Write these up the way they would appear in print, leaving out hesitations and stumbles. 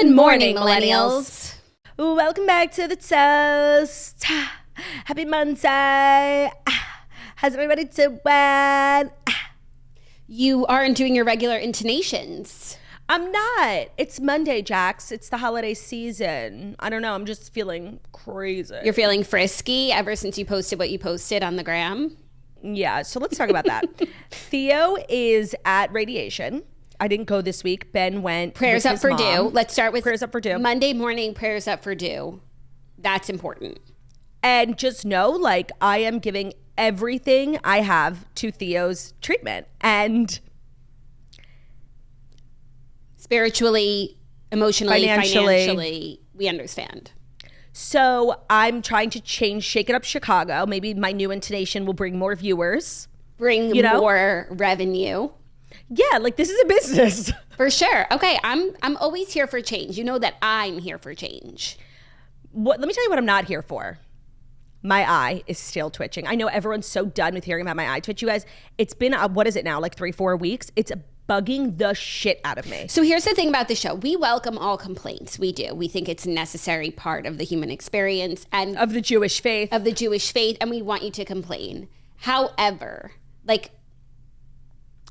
Good morning, millennials. Welcome back to the toast. Happy Monday. How's everybody doing? You aren't doing your regular intonations. I'm not. It's Monday, Jax. It's the holiday season. I don't know. I'm just feeling crazy. You're feeling frisky ever since you posted what you posted on the gram? Yeah, so let's talk about that. Theo is at radiation. I didn't go this week. Ben went. Prayers up for mom. Dew. Let's start with prayers up for Dew. Monday morning prayers up for Dew. That's important. And just know, like, I am giving everything I have to Theo's treatment. And spiritually, emotionally, financially, we understand. So I'm trying to shake it up Chicago. Maybe my new intonation will bring more viewers. Bring more revenue. Yeah, like this is a business. For sure. Okay, I'm always here for change. You know that I'm here for change. Let me tell you what I'm not here for. My eye is still twitching. I know everyone's so done with hearing about my eye twitch. You guys, it's been, what is it now, like 3-4 weeks? It's bugging the shit out of me. So here's the thing about the show. We welcome all complaints. We do. We think it's a necessary part of the human experience and of the Jewish faith. And we want you to complain. However, like,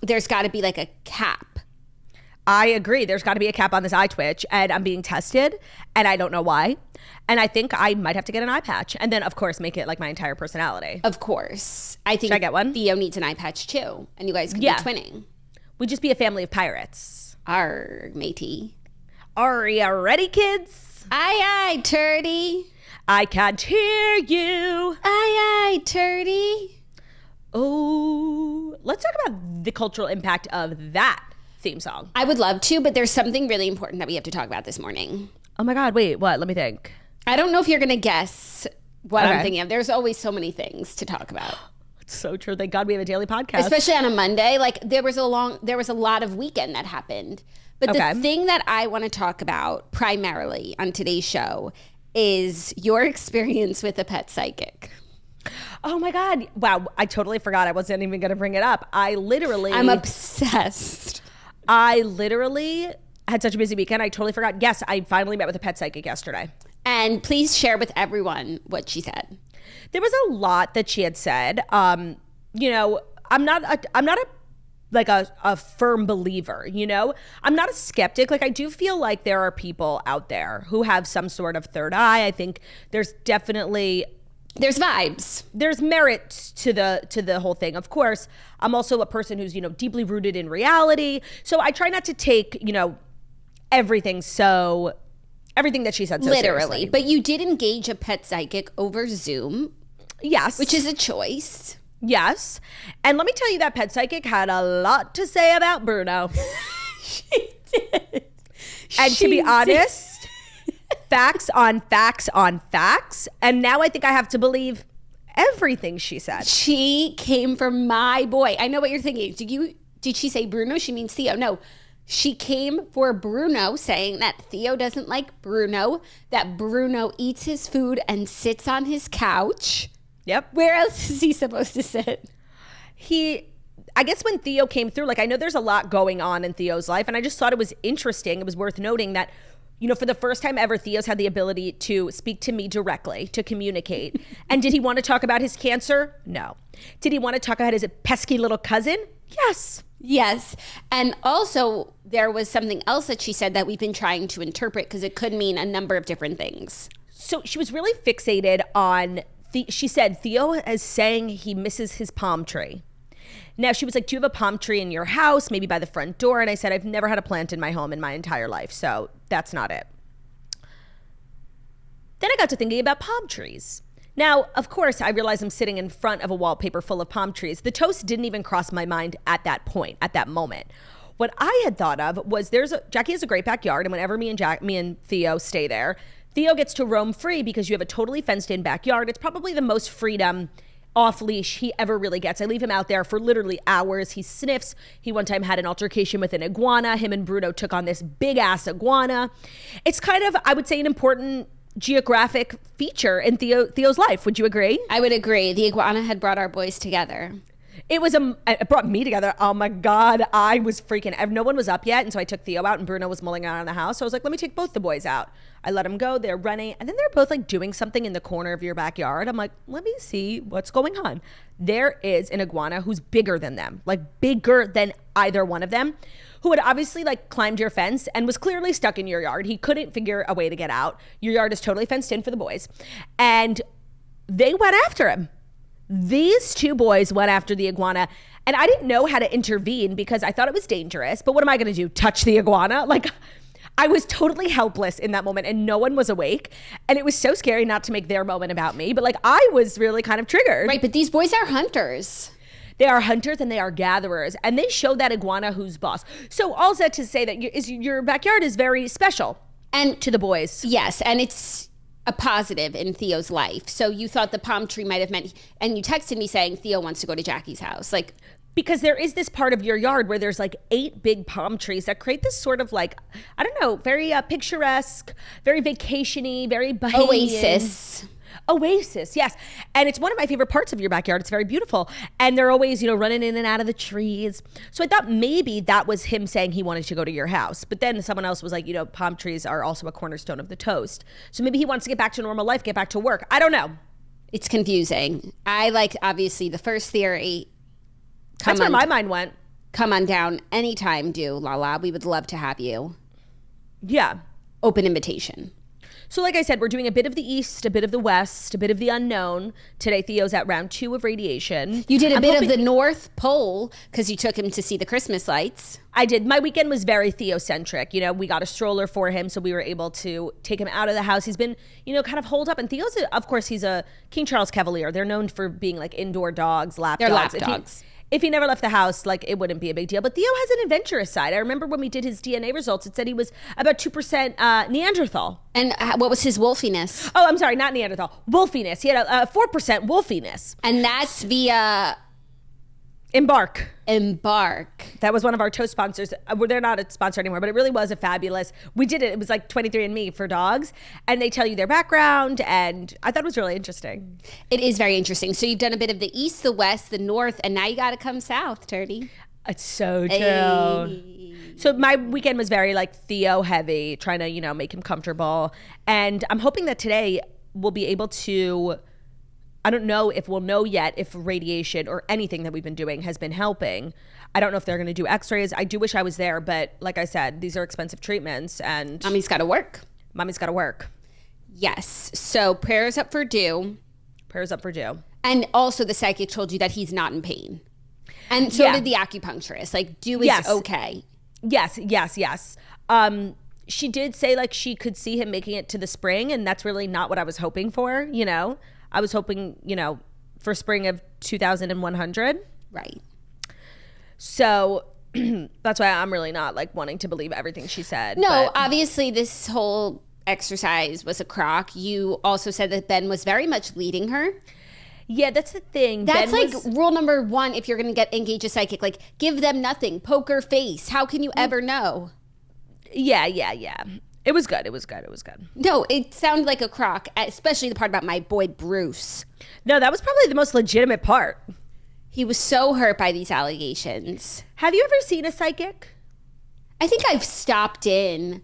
there's got to be like a cap. I agree. There's got to be a cap on this eye twitch, and I'm being tested, and I don't know why. And I think I might have to get an eye patch, and then, of course, make it like my entire personality. Of course. I think Should I get one? Theo needs an eye patch too, and you guys can be twinning. We'd just be a family of pirates. Arr, matey. Are you ready, kids? Aye, aye, turdy. I can't hear you. Aye, aye, turdy. Oh, let's talk about the cultural impact of that theme song. I would love to, but there's something really important that we have to talk about this morning. Oh my God, wait, what? Let me think. I don't know if you're going to guess what I'm thinking of. There's always so many things to talk about. It's so true. Thank God we have a daily podcast. Especially on a Monday. Like there was a lot of weekend that happened. But the thing that I want to talk about primarily on today's show is your experience with a pet psychic. Oh my God. Wow. I totally forgot. I wasn't even going to bring it up. I'm obsessed. I literally had such a busy weekend. I totally forgot. Yes, I finally met with a pet psychic yesterday. And please share with everyone what she said. There was a lot that she had said. I'm not a firm believer, you know? I'm not a skeptic. Like I do feel like there are people out there who have some sort of third eye. I think there's vibes. There's merit to the whole thing. Of course, I'm also a person who's, deeply rooted in reality. So I try not to take, everything that she said so literally seriously. But you did engage a pet psychic over Zoom. Yes. Which is a choice. Yes. And let me tell you, that pet psychic had a lot to say about Bruno. She did. And to be honest, facts on facts on facts. And now I think I have to believe everything she said. She came for my boy. I know what you're thinking. Did she say Bruno? She means Theo. No. She came for Bruno, saying that Theo doesn't like Bruno, that Bruno eats his food and sits on his couch. Yep. Where else is he supposed to sit? I guess when Theo came through, like I know there's a lot going on in Theo's life, and I just thought it was interesting. It was worth noting that, for the first time ever, Theo's had the ability to speak to me directly, to communicate. And did he want to talk about his cancer? No. Did he want to talk about his pesky little cousin? Yes. Yes. And also there was something else that she said that we've been trying to interpret because it could mean a number of different things. So she was really fixated on, she said, Theo is saying he misses his palm tree. Now she was like, do you have a palm tree in your house? Maybe by the front door. And I said, I've never had a plant in my home in my entire life. So that's not it. Then I got to thinking about palm trees. Now, of course, I realize I'm sitting in front of a wallpaper full of palm trees. The toast didn't even cross my mind at that point, at that moment. What I had thought of was Jackie has a great backyard, and whenever me and Theo stay there, Theo gets to roam free because you have a totally fenced-in backyard. It's probably the most freedom off leash he ever really gets. I leave him out there for literally hours. He sniffs. He one time had an altercation with an iguana. Him and Bruno took on this big-ass iguana. It's kind of, I would say, an important geographic feature in Theo's life. Would you agree? I would agree. The iguana had brought our boys together. It brought me together. Oh my God, I was freaking. No one was up yet, and so I took Theo out, and Bruno was mulling around in the house. So I was like, let me take both the boys out. I let them go. They're running, and then they're both like doing something in the corner of your backyard. I'm like, let me see what's going on. There is an iguana who's bigger than them, like bigger than either one of them, who had obviously like climbed your fence and was clearly stuck in your yard. He couldn't figure a way to get out. Your yard is totally fenced in for the boys, and they went after him. These two boys went after the iguana, and I didn't know how to intervene because I thought it was dangerous. But what am I going to do? Touch the iguana? Like, I was totally helpless in that moment, and no one was awake. And it was so scary not to make their moment about me. But like, I was really kind of triggered. Right, but these boys are hunters. They are hunters and they are gatherers, and they show that iguana who's boss. So all that to say that your backyard is very special and to the boys. Yes, and it's a positive in Theo's life. So you thought the palm tree might have meant, and you texted me saying Theo wants to go to Jackie's house. Like, because there is this part of your yard where there's like 8 big palm trees that create this sort of like, I don't know, very picturesque, very vacation-y, very bohemian. Oasis, yes. And it's one of my favorite parts of your backyard. It's very beautiful. And they're always, running in and out of the trees. So I thought maybe that was him saying he wanted to go to your house. But then someone else was like, palm trees are also a cornerstone of the toast. So maybe he wants to get back to normal life, get back to work. I don't know. It's confusing. I like, obviously, the first theory. That's where my mind went. Come on down anytime, Lala. We would love to have you. Yeah. Open invitation. So like I said, we're doing a bit of the East, a bit of the West, a bit of the unknown. Today, Theo's at round 2 of radiation. You did a bit of the North Pole because you took him to see the Christmas lights. I did. My weekend was very Theo-centric. We got a stroller for him, so we were able to take him out of the house. He's been, kind of holed up. And Theo's, of course, he's a King Charles Cavalier. They're known for being like indoor dogs, lap They're dogs. lap dogs. If he never left the house, like, it wouldn't be a big deal. But Theo has an adventurous side. I remember when we did his DNA results, it said he was about 2% Neanderthal. And what was his wolfiness? Oh, I'm sorry, not Neanderthal. Wolfiness. He had a 4% wolfiness. And that's via Embark. That was one of our toast sponsors. They're not a sponsor anymore, but it really was a fabulous. We did it. It was like 23andMe for dogs, and they tell you their background, and I thought it was really interesting. It is very interesting. So you've done a bit of the East, the West, the North, and now you got to come South, Turdy. It's so true. Hey. So my weekend was very like Theo heavy, trying to, make him comfortable. And I'm hoping that today we'll be able to, I don't know if we'll know yet if radiation or anything that we've been doing has been helping. I don't know if they're going to do x-rays. I do wish I was there, but like I said, these are expensive treatments and Mommy's got to work. Yes. So prayers up for Dew. And also the psychic told you that he's not in pain. And so did the acupuncturist. Like, Dew is okay. Yes. She did say like she could see him making it to the spring, and that's really not what I was hoping for, I was hoping, for spring of 2100. Right. So that's why I'm really not like wanting to believe everything she said. No, obviously this whole exercise was a crock. You also said that Ben was very much leading her. Yeah, that's the thing. That's like rule number 1 if you're going to engage a psychic. Like, give them nothing. Poker face. How can you ever know? Yeah. It was good. No, it sounded like a crock, especially the part about my boy Bruce. No, that was probably the most legitimate part. He was so hurt by these allegations. Have you ever seen a psychic? I think I've stopped in,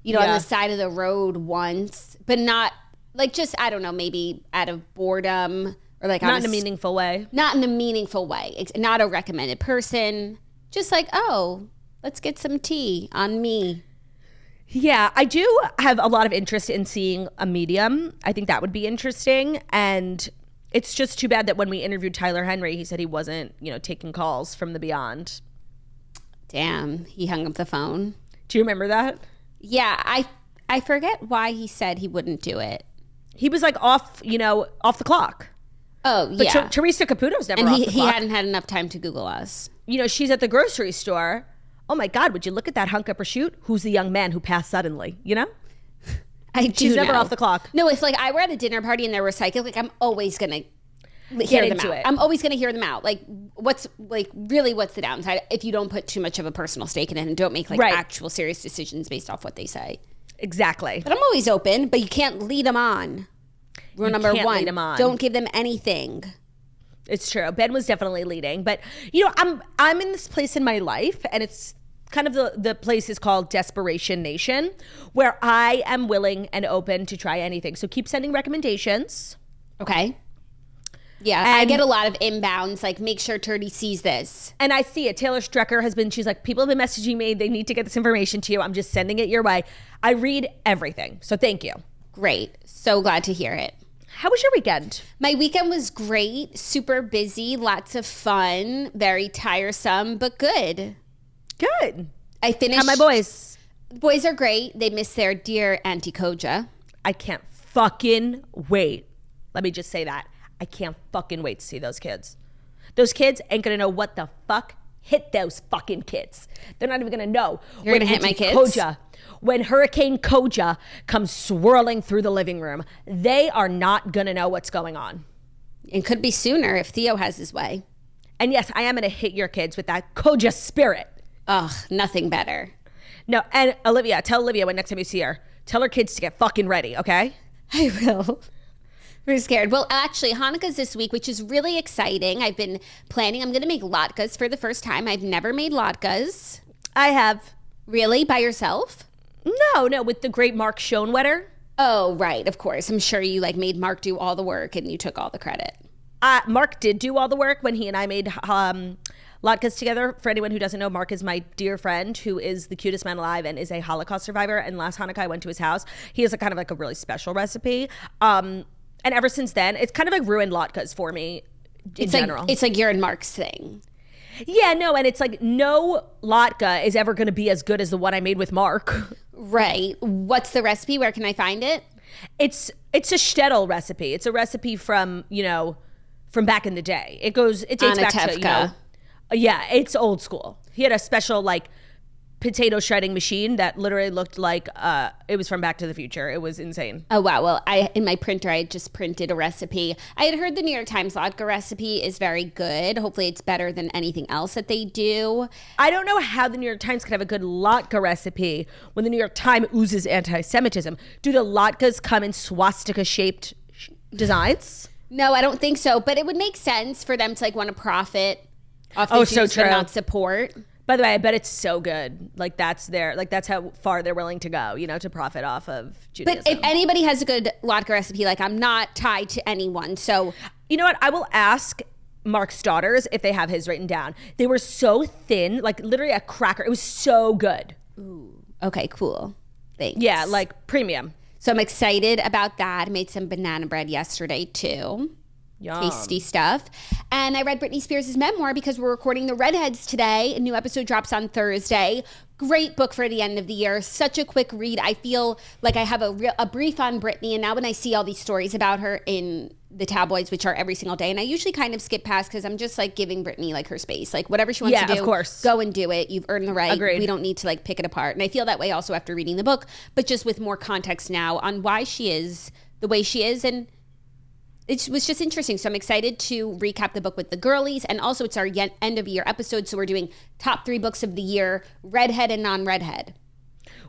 on the side of the road once, but not like just, I don't know, maybe out of boredom or like not in a meaningful way. Not in a meaningful way. It's not a recommended person. Just like, oh, let's get some tea on me. Yeah, I do have a lot of interest in seeing a medium. I think that would be interesting. And it's just too bad that when we interviewed Tyler Henry, he said he wasn't, taking calls from the beyond. Damn, he hung up the phone. Do you remember that? Yeah, I forget why he said he wouldn't do it. He was like off the clock. Oh, but yeah. Teresa Caputo's never and off the clock. He hadn't had enough time to Google us. She's at the grocery store. Oh my God, would you look at that hunk up or shoot? Who's the young man who passed suddenly, She's never off the clock. No, if like I were at a dinner party and there were psychics, like I'm always going to hear them out. I'm always going to hear them out. Like what's the downside if you don't put too much of a personal stake in it and don't make like actual serious decisions based off what they say. Exactly. But I'm always open, but you can't lead them on. Rule number 1, don't give them anything. It's true. Ben was definitely leading, but you know, I'm in this place in my life, and it's kind of the place is called Desperation Nation, where I am willing and open to try anything. So keep sending recommendations. Okay. Yeah, I get a lot of inbounds, like, make sure Turdy sees this. And I see it. Taylor Strecker she's like, people have been messaging me. They need to get this information to you. I'm just sending it your way. I read everything. So thank you. Great. So glad to hear it. How was your weekend? My weekend was great. Super busy. Lots of fun. Very tiresome, but good. Good. I finished. How are my boys? Boys are great. They miss their dear Auntie Koja. I can't fucking wait. Let me just say that. I can't fucking wait to see those kids. Those kids ain't gonna know what the fuck hit those fucking kids. They're not even gonna know. You're gonna hit my kids? When Hurricane Koja comes swirling through the living room, they are not gonna know what's going on. It could be sooner if Theo has his way. And yes, I am gonna hit your kids with that Koja spirit. Ugh, nothing better. No, and Olivia, tell Olivia when next time you see her, tell her kids to get fucking ready, okay? I will. We're scared. Well, actually, Hanukkah's this week, which is really exciting. I've been planning. I'm going to make latkes for the first time. I've never made latkes. I have. Really? By yourself? No, with the great Mark Schoenwetter. Oh, right. Of course. I'm sure you made Mark do all the work and you took all the credit. Mark did do all the work when he and I made latkes together. For anyone who doesn't know, Mark is my dear friend who is the cutest man alive and is a Holocaust survivor. And last Hanukkah, I went to his house. He has kind of a really special recipe. And ever since then, it's kind of ruined latkes for me in general. It's like you're and Mark's thing. Yeah, no, and it's no latke is ever going to be as good as the one I made with Mark. Right. What's the recipe? Where can I find it? It's a shtetl recipe. It's a recipe from back in the day. It dates back to, yeah, it's old school. He had a special potato shredding machine that literally looked like it was from Back to the Future. It was insane. Oh, wow. Well, in my printer, I had just printed a recipe. I had heard the New York Times latke recipe is very good. Hopefully it's better than anything else that they do. I don't know how the New York Times could have a good latke recipe when the New York Times oozes anti-Semitism. Do the latkes come in swastika-shaped designs? No, I don't think so. But it would make sense for them to want to profit off the Jews, but not support. By the way, I bet it's so good. That's how far they're willing to go, to profit off of Judaism. But if anybody has a good latke recipe, I'm not tied to anyone. So, you know what? I will ask Mark's daughters if they have his written down. They were so thin, literally a cracker. It was so good. Ooh. Okay, cool. Thanks. Yeah, premium. So I'm excited about that. I made some banana bread yesterday too. Yum. Tasty stuff. And I read Britney Spears' memoir because we're recording The Redheads today. A new episode drops on Thursday. Great book for the end of the year. Such a quick read. I feel like I have a brief on Britney, and now when I see all these stories about her in the tabloids, which are every single day, and I usually kind of skip past because I'm just giving Britney her space. Whatever she wants to do, of course. Go and do it. You've earned the right. Agreed. We don't need to pick it apart. And I feel that way also after reading the book, but just with more context now on why she is the way she is. And it was just interesting. So I'm excited to recap the book with the girlies. And also it's our end of year episode. So we're doing top 3 books of the year, redhead and non-redhead.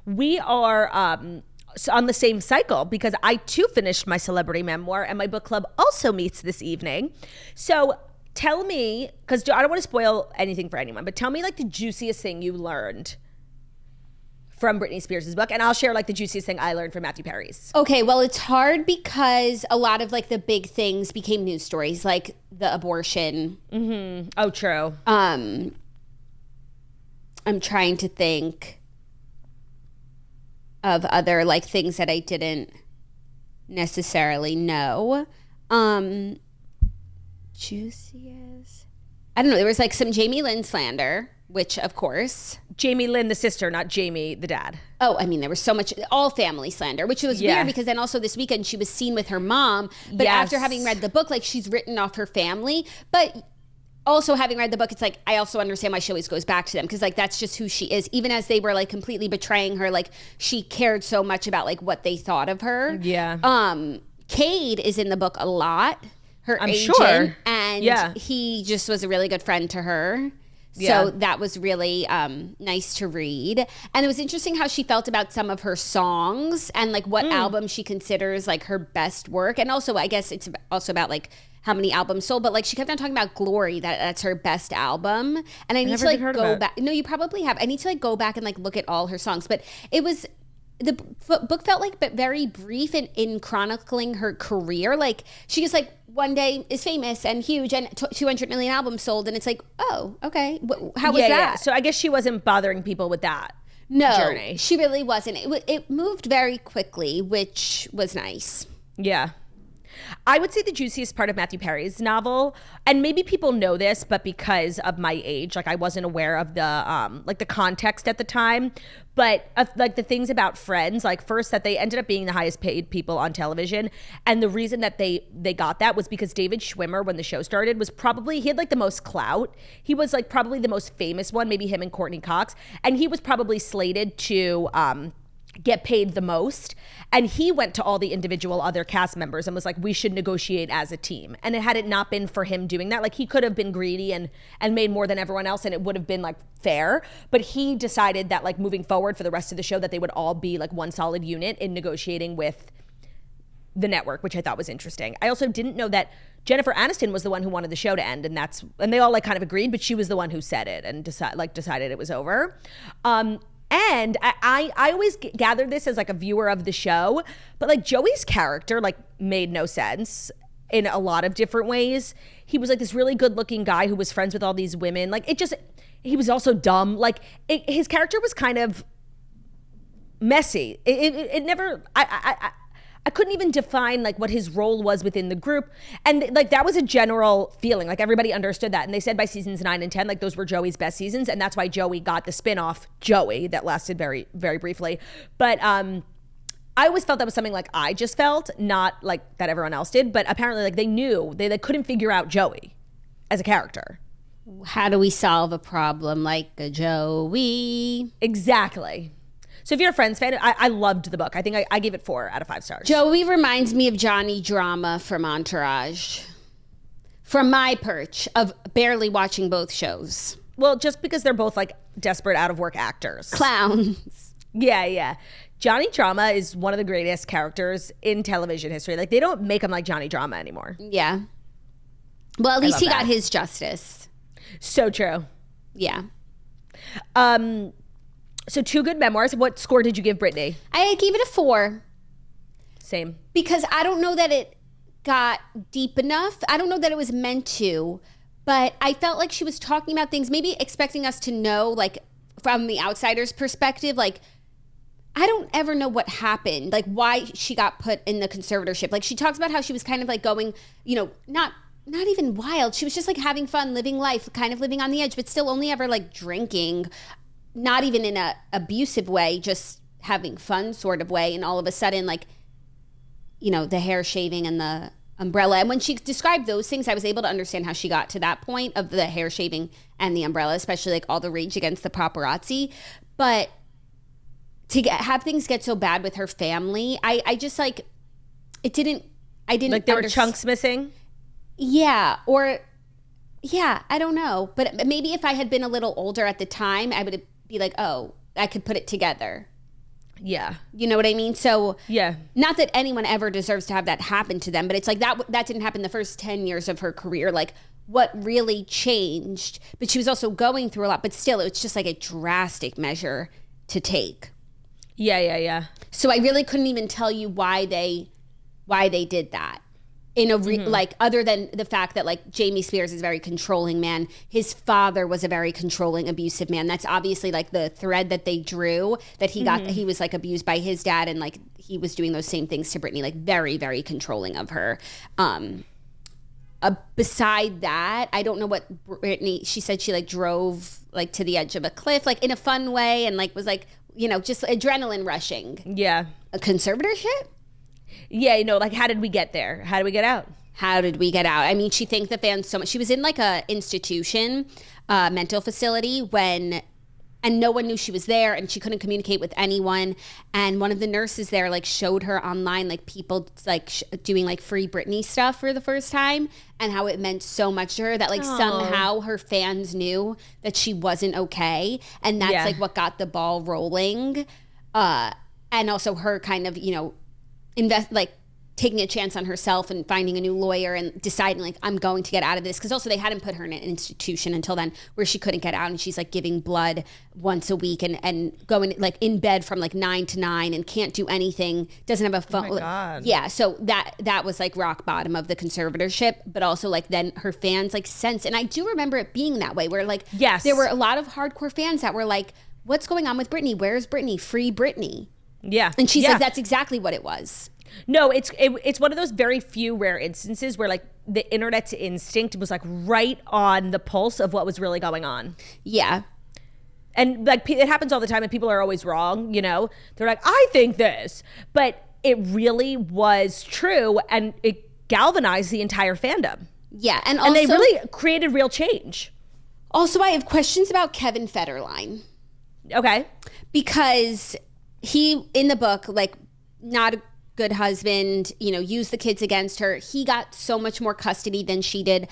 We are on the same cycle because I too finished my celebrity memoir and my book club also meets this evening. So tell me, because I don't want to spoil anything for anyone, but tell me the juiciest thing you learned from Britney Spears' book, and I'll share the juiciest thing I learned from Matthew Perry's. Okay, well, it's hard because a lot of the big things became news stories, like the abortion. Mm-hmm. Oh, true. I'm trying to think of other things that I didn't necessarily know. Juiciest. I don't know. There was some Jamie Lynn slander, which of course. Jamie Lynn, the sister, not Jamie, the dad. Oh, I mean, there was so much, all family slander, which was weird because then also this weekend she was seen with her mom. But after having read the book, she's written off her family. But also having read the book, it's I also understand why she always goes back to them because that's just who she is. Even as they were completely betraying her, she cared so much about what they thought of her. Yeah. Cade is in the book a lot. Her agent. Sure. And he just was a really good friend to her. So that was really nice to read. And it was interesting how she felt about some of her songs and what album she considers her best work. And also, I guess it's also about how many albums sold, but like she kept on talking about Glory, that's her best album. And I need to never like even heard go of it. back. No, you probably have. I need to like go back and like look at all her songs, but it was the book felt like but very brief in chronicling her career. Like she just like one day is famous and huge and 200 million albums sold, and it's like, oh, okay, how was that? Yeah. So I guess she wasn't bothering people with that. No, journey. she really wasn't. It moved very quickly, which was nice. Yeah. I would say the juiciest part of Matthew Perry's novel, and maybe people know this, but because of my age, like I wasn't aware of the like the context at the time, but like the things about Friends, like first that they ended up being the highest paid people on television, and the reason that they got that was because David Schwimmer, when the show started, was probably, he had like the most clout. He was like probably the most famous one, maybe him and Courtney Cox, and he was probably slated to get paid the most, and he went to all the individual other cast members and was like, we should negotiate as a team. And had it not been for him doing that, like he could have been greedy and made more than everyone else, and it would have been like fair, but he decided that like moving forward for the rest of the show that they would all be like one solid unit in negotiating with the network, which I thought was interesting. I also didn't know that Jennifer Aniston was the one who wanted the show to end, and they all like kind of agreed, but she was the one who said it and decided it was over. And I always gathered this as like a viewer of the show, but like Joey's character like made no sense in a lot of different ways. He was like this really good looking guy who was friends with all these women. Like he was also dumb. Like his character was kind of messy. It never, I couldn't even define like what his role was within the group. And like that was a general feeling. Like everybody understood that. And they said by seasons 9 and 10, like those were Joey's best seasons. And that's why Joey got the spinoff Joey that lasted very, very briefly. But I always felt that was something like I just felt, not like that everyone else did. But apparently like they knew, they couldn't figure out Joey as a character. How do we solve a problem like a Joey? Exactly. So if you're a Friends fan, I loved the book. I think I gave it 4 out of 5 stars. Joey reminds me of Johnny Drama from Entourage. From my perch of barely watching both shows. Well, just because they're both like desperate out of work actors. Clowns. Yeah. Johnny Drama is one of the greatest characters in television history. Like they don't make him like Johnny Drama anymore. Yeah. Well, at least he got his justice. So true. Yeah. So 2 good memoirs. What score did you give Brittany? I gave it a 4. Same. Because I don't know that it got deep enough. I don't know that it was meant to, but I felt like she was talking about things, maybe expecting us to know, like from the outsider's perspective, like I don't ever know what happened, like why she got put in the conservatorship. Like she talks about how she was kind of like going, you know, not even wild. She was just like having fun, living life, kind of living on the edge, but still only ever like drinking. Not even in a abusive way, just having fun sort of way. And all of a sudden, like, you know, the hair shaving and the umbrella. And when she described those things, I was able to understand how she got to that point of the hair shaving and the umbrella, especially like all the rage against the paparazzi. But to have things get so bad with her family, I just like, I didn't like there were chunks missing. Yeah. I don't know. But maybe if I had been a little older at the time, I would be like, oh, I could put it together. Yeah. You know what I mean? So yeah, not that anyone ever deserves to have that happen to them, but it's like that didn't happen the first 10 years of her career. Like what really changed? But she was also going through a lot, but still it's just like a drastic measure to take. Yeah. So I really couldn't even tell you why they did that. In a like other than the fact that like Jamie Spears is a very controlling man, his father was a very controlling, abusive man. That's obviously like the thread that they drew, that he was like abused by his dad, and like he was doing those same things to Brittany, like very, very controlling of her. Beside that, I don't know what Brittany, she said she like drove like to the edge of a cliff, like in a fun way, and like was like, you know, just adrenaline rushing. Yeah. A conservatorship? Yeah, you know, like how did we get there? How did we get out? How did we get out? I mean, she thanked the fans so much. She was in like a institution, mental facility and no one knew she was there, and she couldn't communicate with anyone. And one of the nurses there like showed her online like people like doing like free Britney stuff for the first time, and how it meant so much to her that like somehow her fans knew that she wasn't okay, and that's like what got the ball rolling. And also her kind of, you know, taking a chance on herself and finding a new lawyer and deciding like, I'm going to get out of this. Because also they hadn't put her in an institution until then where she couldn't get out, and she's like giving blood once a week and going like in bed from like 9 to 9 and can't do anything, doesn't have a phone. Oh my God. Yeah, so that was like rock bottom of the conservatorship, but also like then her fans like sense, and I do remember it being that way where like yes, there were a lot of hardcore fans that were like, what's going on with Britney? Where's Britney? Free Britney. Yeah. And she's like, that's exactly what it was. No, it's one of those very few rare instances where like the internet's instinct was like right on the pulse of what was really going on. Yeah. And like it happens all the time and people are always wrong, you know? They're like, I think this. But it really was true and it galvanized the entire fandom. Yeah. And also, they really created real change. Also, I have questions about Kevin Federline. Okay. Because he, in the book, like not a good husband, you know, used the kids against her. He got so much more custody than she did.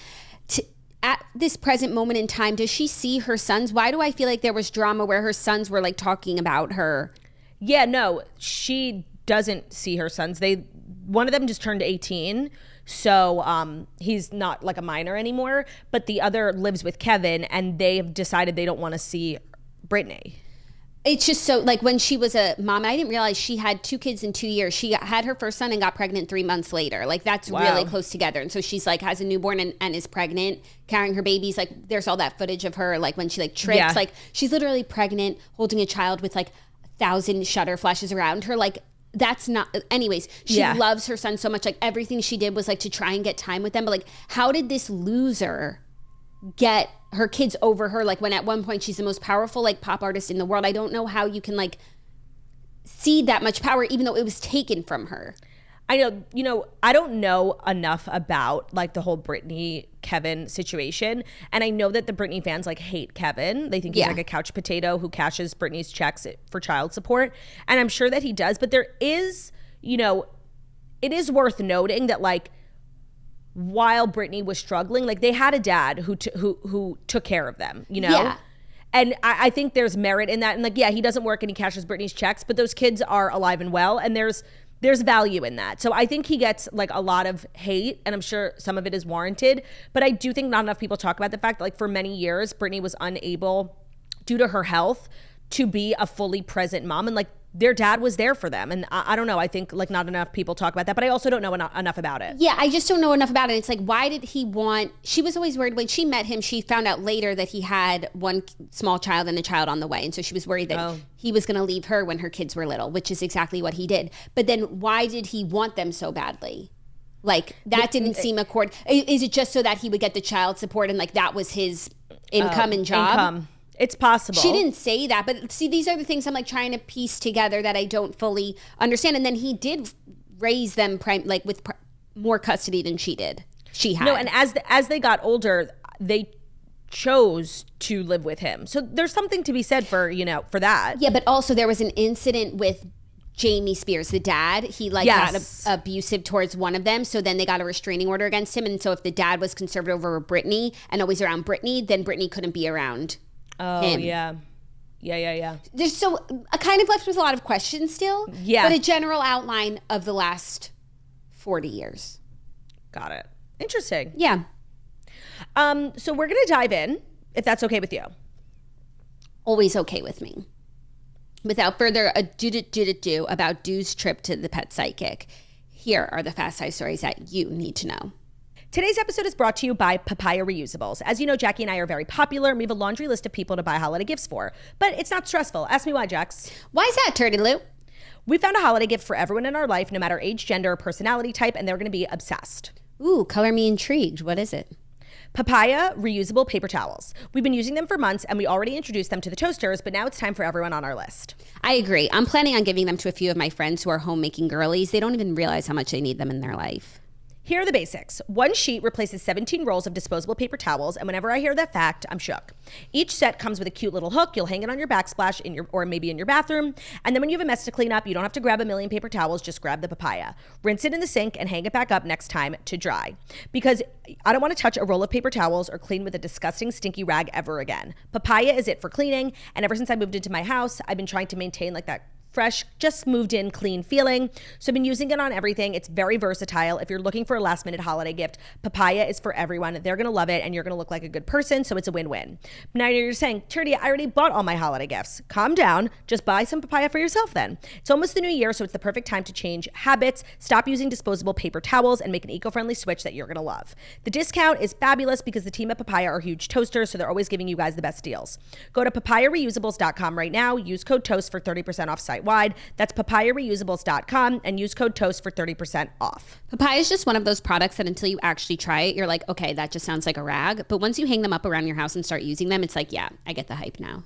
At this present moment in time, does she see her sons? Why do I feel like there was drama where her sons were like talking about her? Yeah, no, she doesn't see her sons. One of them just turned 18, so he's not like a minor anymore, but the other lives with Kevin, and they have decided they don't want to see Britney. It's just so, like, when she was a mom, I didn't realize she had 2 kids in 2 years. She had her first son and got pregnant 3 months later. Like, that's really close together. And so she's, like, has a newborn and is pregnant, carrying her babies. Like, there's all that footage of her, like, when she, like, trips. Yeah. Like, she's literally pregnant, holding a child with, like, 1,000 shutter flashes around her. Like, that's not, anyways, she loves her son so much. Like, everything she did was, like, to try and get time with them. But, like, how did this loser get her kids over her, like when at one point she's the most powerful like pop artist in the world? I don't know how you can like cede that much power even though it was taken from her. I know, you know, I don't know enough about like the whole Britney Kevin situation, and I know that the Britney fans like hate Kevin. They think he's like a couch potato who cashes Britney's checks for child support, and I'm sure that he does, but there is, you know, it is worth noting that like while Britney was struggling, like they had a dad who took care of them, you know? Yeah. And I think there's merit in that. And like, yeah, he doesn't work and he cashes Britney's checks, but those kids are alive and well. And there's value in that. So I think he gets like a lot of hate, and I'm sure some of it is warranted. But I do think not enough people talk about the fact that like for many years, Britney was unable, due to her health, to be a fully present mom. And like their dad was there for them. And I don't know. I think like not enough people talk about that, but I also don't know enough about it. Yeah, I just don't know enough about it. It's like, why did he want, she was always worried when she met him, she found out later that he had one small child and a child on the way. And so she was worried that he was going to leave her when her kids were little, which is exactly what he did. But then why did he want them so badly? Like that didn't seem accord. Is it just so that he would get the child support and like that was his income and job? It's possible. She didn't say that, but see, these are the things I'm like trying to piece together that I don't fully understand. And then he did raise them like with more custody than she did. She had. No, and as they got older, they chose to live with him. So there's something to be said for, you know, for that. Yeah, but also there was an incident with Jamie Spears, the dad. He like got abusive towards one of them. So then they got a restraining order against him. And so if the dad was conservative over Britney and always around Britney, then Britney couldn't be around him. Yeah. There's so I kind of left with a lot of questions still. Yeah. But a general outline of the last 40 years. Got it. Interesting. Yeah. So we're going to dive in, if that's okay with you. Always okay with me. Without further ado about Du's trip to the pet psychic, here are the fast 5 stories that you need to know. Today's episode is brought to you by Papaya Reusables. As you know, Jackie and I are very popular, and we have a laundry list of people to buy holiday gifts for. But it's not stressful. Ask me why, Jax. Why is that, Turdy Lou? We found a holiday gift for everyone in our life, no matter age, gender, or personality type, and they're going to be obsessed. Ooh, color me intrigued. What is it? Papaya reusable paper towels. We've been using them for months, and we already introduced them to the toasters, but now it's time for everyone on our list. I agree. I'm planning on giving them to a few of my friends who are homemaking girlies. They don't even realize how much they need them in their life. Here are the basics. One sheet replaces 17 rolls of disposable paper towels, and whenever I hear that fact, I'm shook. Each set comes with a cute little hook. You'll hang it on your backsplash or maybe in your bathroom. And then when you have a mess to clean up, you don't have to grab a million paper towels, just grab the papaya. Rinse it in the sink and hang it back up next time to dry. Because I don't want to touch a roll of paper towels or clean with a disgusting, stinky rag ever again. Papaya is it for cleaning, and ever since I moved into my house, I've been trying to maintain like that fresh, just moved in, clean feeling. So I've been using it on everything. It's very versatile. If you're looking for a last minute holiday gift, papaya is for everyone. They're going to love it and you're going to look like a good person. So it's a win-win. Now you're saying, Turdy, I already bought all my holiday gifts. Calm down. Just buy some papaya for yourself then. It's almost the new year, so it's the perfect time to change habits, stop using disposable paper towels, and make an eco-friendly switch that you're going to love. The discount is fabulous because the team at Papaya are huge toasters, so they're always giving you guys the best deals. Go to papayareusables.com right now. Use code TOAST for 30% off site-wide. That's papayareusables.com and use code TOAST for 30% off. Papaya is just one of those products that until you actually try it, you're like, okay, that just sounds like a rag. But once you hang them up around your house and start using them, it's like, yeah, I get the hype now.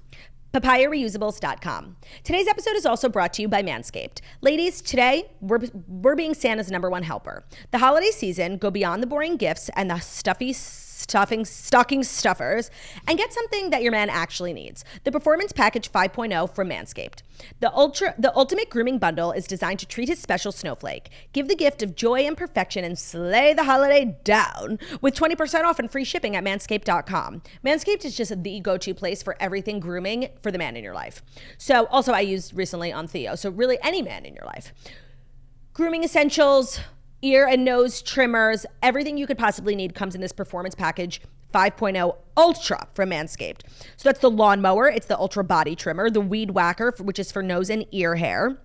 papayareusables.com. Today's episode is also brought to you by Manscaped. Ladies, today we're being Santa's #1 helper. The holiday season, go beyond the boring gifts and the stocking stuffers and get something that your man actually needs. The Performance Package 5.0 from Manscaped. The ultimate grooming bundle is designed to treat his special snowflake. Give the gift of joy and perfection and slay the holiday down with 20% off and free shipping at manscaped.com. Manscaped is just the go-to place for everything grooming for the man in your life. So also I used recently on Theo. So really any man in your life. Grooming essentials, ear and nose trimmers, everything you could possibly need comes in this Performance Package 5.0 Ultra from Manscaped. So that's the lawnmower, it's the Ultra Body Trimmer, the Weed Whacker, which is for nose and ear hair.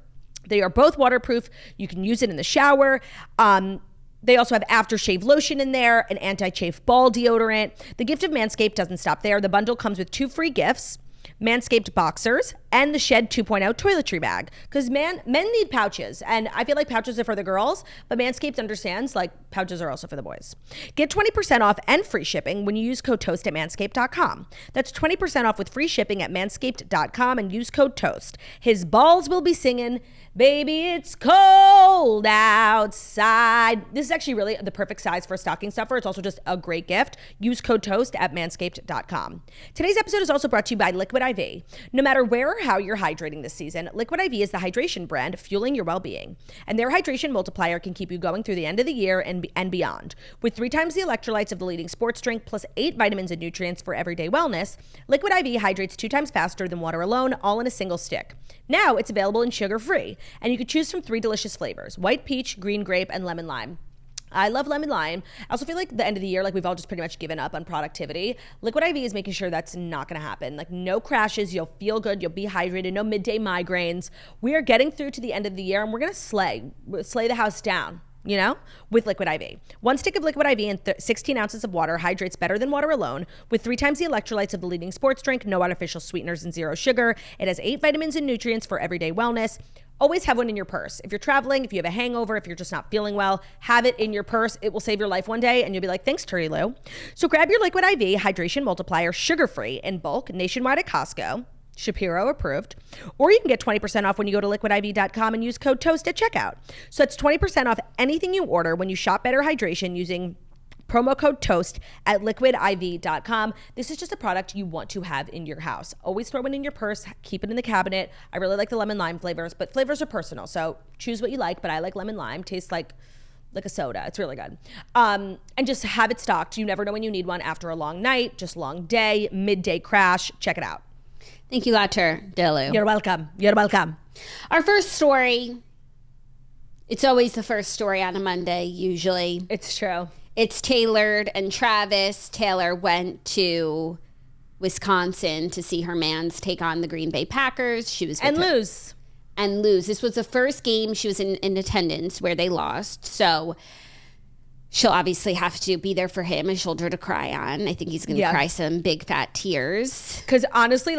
They are both waterproof. You can use it in the shower. They also have aftershave lotion in there, an anti-chafe ball deodorant. The gift of Manscaped doesn't stop there. The bundle comes with 2 free gifts: Manscaped boxers and the Shed 2.0 toiletry bag, because men need pouches, and I feel like pouches are for the girls, but Manscaped understands like pouches are also for the boys. Get 20% off and free shipping when you use code TOAST at manscaped.com. That's 20% off with free shipping at manscaped.com and use code TOAST. His balls will be singing, baby, it's cold outside. This is actually really the perfect size for a stocking stuffer. It's also just a great gift. Use code TOAST at manscaped.com. Today's episode is also brought to you by Liquid IV. No matter where or how you're hydrating this season, Liquid IV is the hydration brand fueling your well-being. And their hydration multiplier can keep you going through the end of the year and beyond. With 3 times the electrolytes of the leading sports drink, plus 8 vitamins and nutrients for everyday wellness, Liquid IV hydrates 2 times faster than water alone, all in a single stick. Now it's available in sugar-free, and you can choose from 3 delicious flavors: white peach, green grape, and lemon lime. I love lemon lime. I also feel like the end of the year, like we've all just pretty much given up on productivity. Liquid IV is making sure that's not going to happen. Like no crashes, you'll feel good, you'll be hydrated, no midday migraines. We are getting through to the end of the year and we're going to slay the house down, you know, with Liquid IV. 1 stick of Liquid IV and 16 ounces of water hydrates better than water alone, with 3 times the electrolytes of the leading sports drink, no artificial sweeteners and 0 sugar. It has 8 vitamins and nutrients for everyday wellness. Always have one in your purse. If you're traveling, if you have a hangover, if you're just not feeling well, have it in your purse. It will save your life one day and you'll be like, thanks, Turdy Lou. So grab your Liquid IV hydration multiplier sugar-free in bulk nationwide at Costco, Shapiro approved, or you can get 20% off when you go to liquidiv.com and use code TOAST at checkout. So it's 20% off anything you order when you shop Better Hydration using promo code TOAST at liquidiv.com. This is just a product you want to have in your house. Always throw it in your purse, keep it in the cabinet. I really like the lemon lime flavors, but flavors are personal. So choose what you like, but I like lemon lime. Tastes like a soda. It's really good. And just have it stocked. You never know when you need one after a long night, just long day, midday crash. Check it out. Thank you, Dr. Delu. You're welcome. You're welcome. Our first story, it's always the first story on a Monday, usually. It's true. It's Tailored and Travis. Taylor went to Wisconsin to see her man's take on the Green Bay Packers. She was lose. This was the first game she was in attendance where they lost. So she'll obviously have to be there for him, a shoulder to cry on. I think he's going to cry some big fat tears. Because honestly,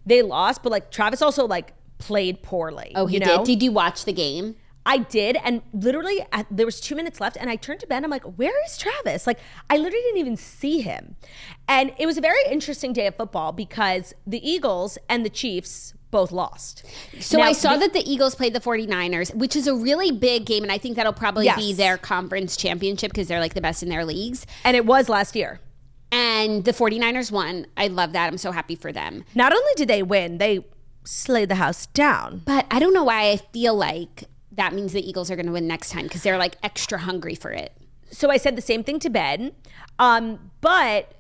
they lost, but like Travis also like played poorly. Oh, he did? Did you watch the game? I did, and literally there was 2 minutes left, and I turned to Ben. I'm like, where is Travis? Like, I literally didn't even see him. And it was a very interesting day of football because the Eagles and the Chiefs both lost. So now, I saw that the Eagles played the 49ers, which is a really big game, and I think that'll probably be their conference championship because they're like the best in their leagues. And it was last year. And the 49ers won. I love that. I'm so happy for them. Not only did they win, they slayed the house down. But I don't know why I feel like that means the Eagles are going to win next time because they're like extra hungry for it. So I said the same thing to Ben. But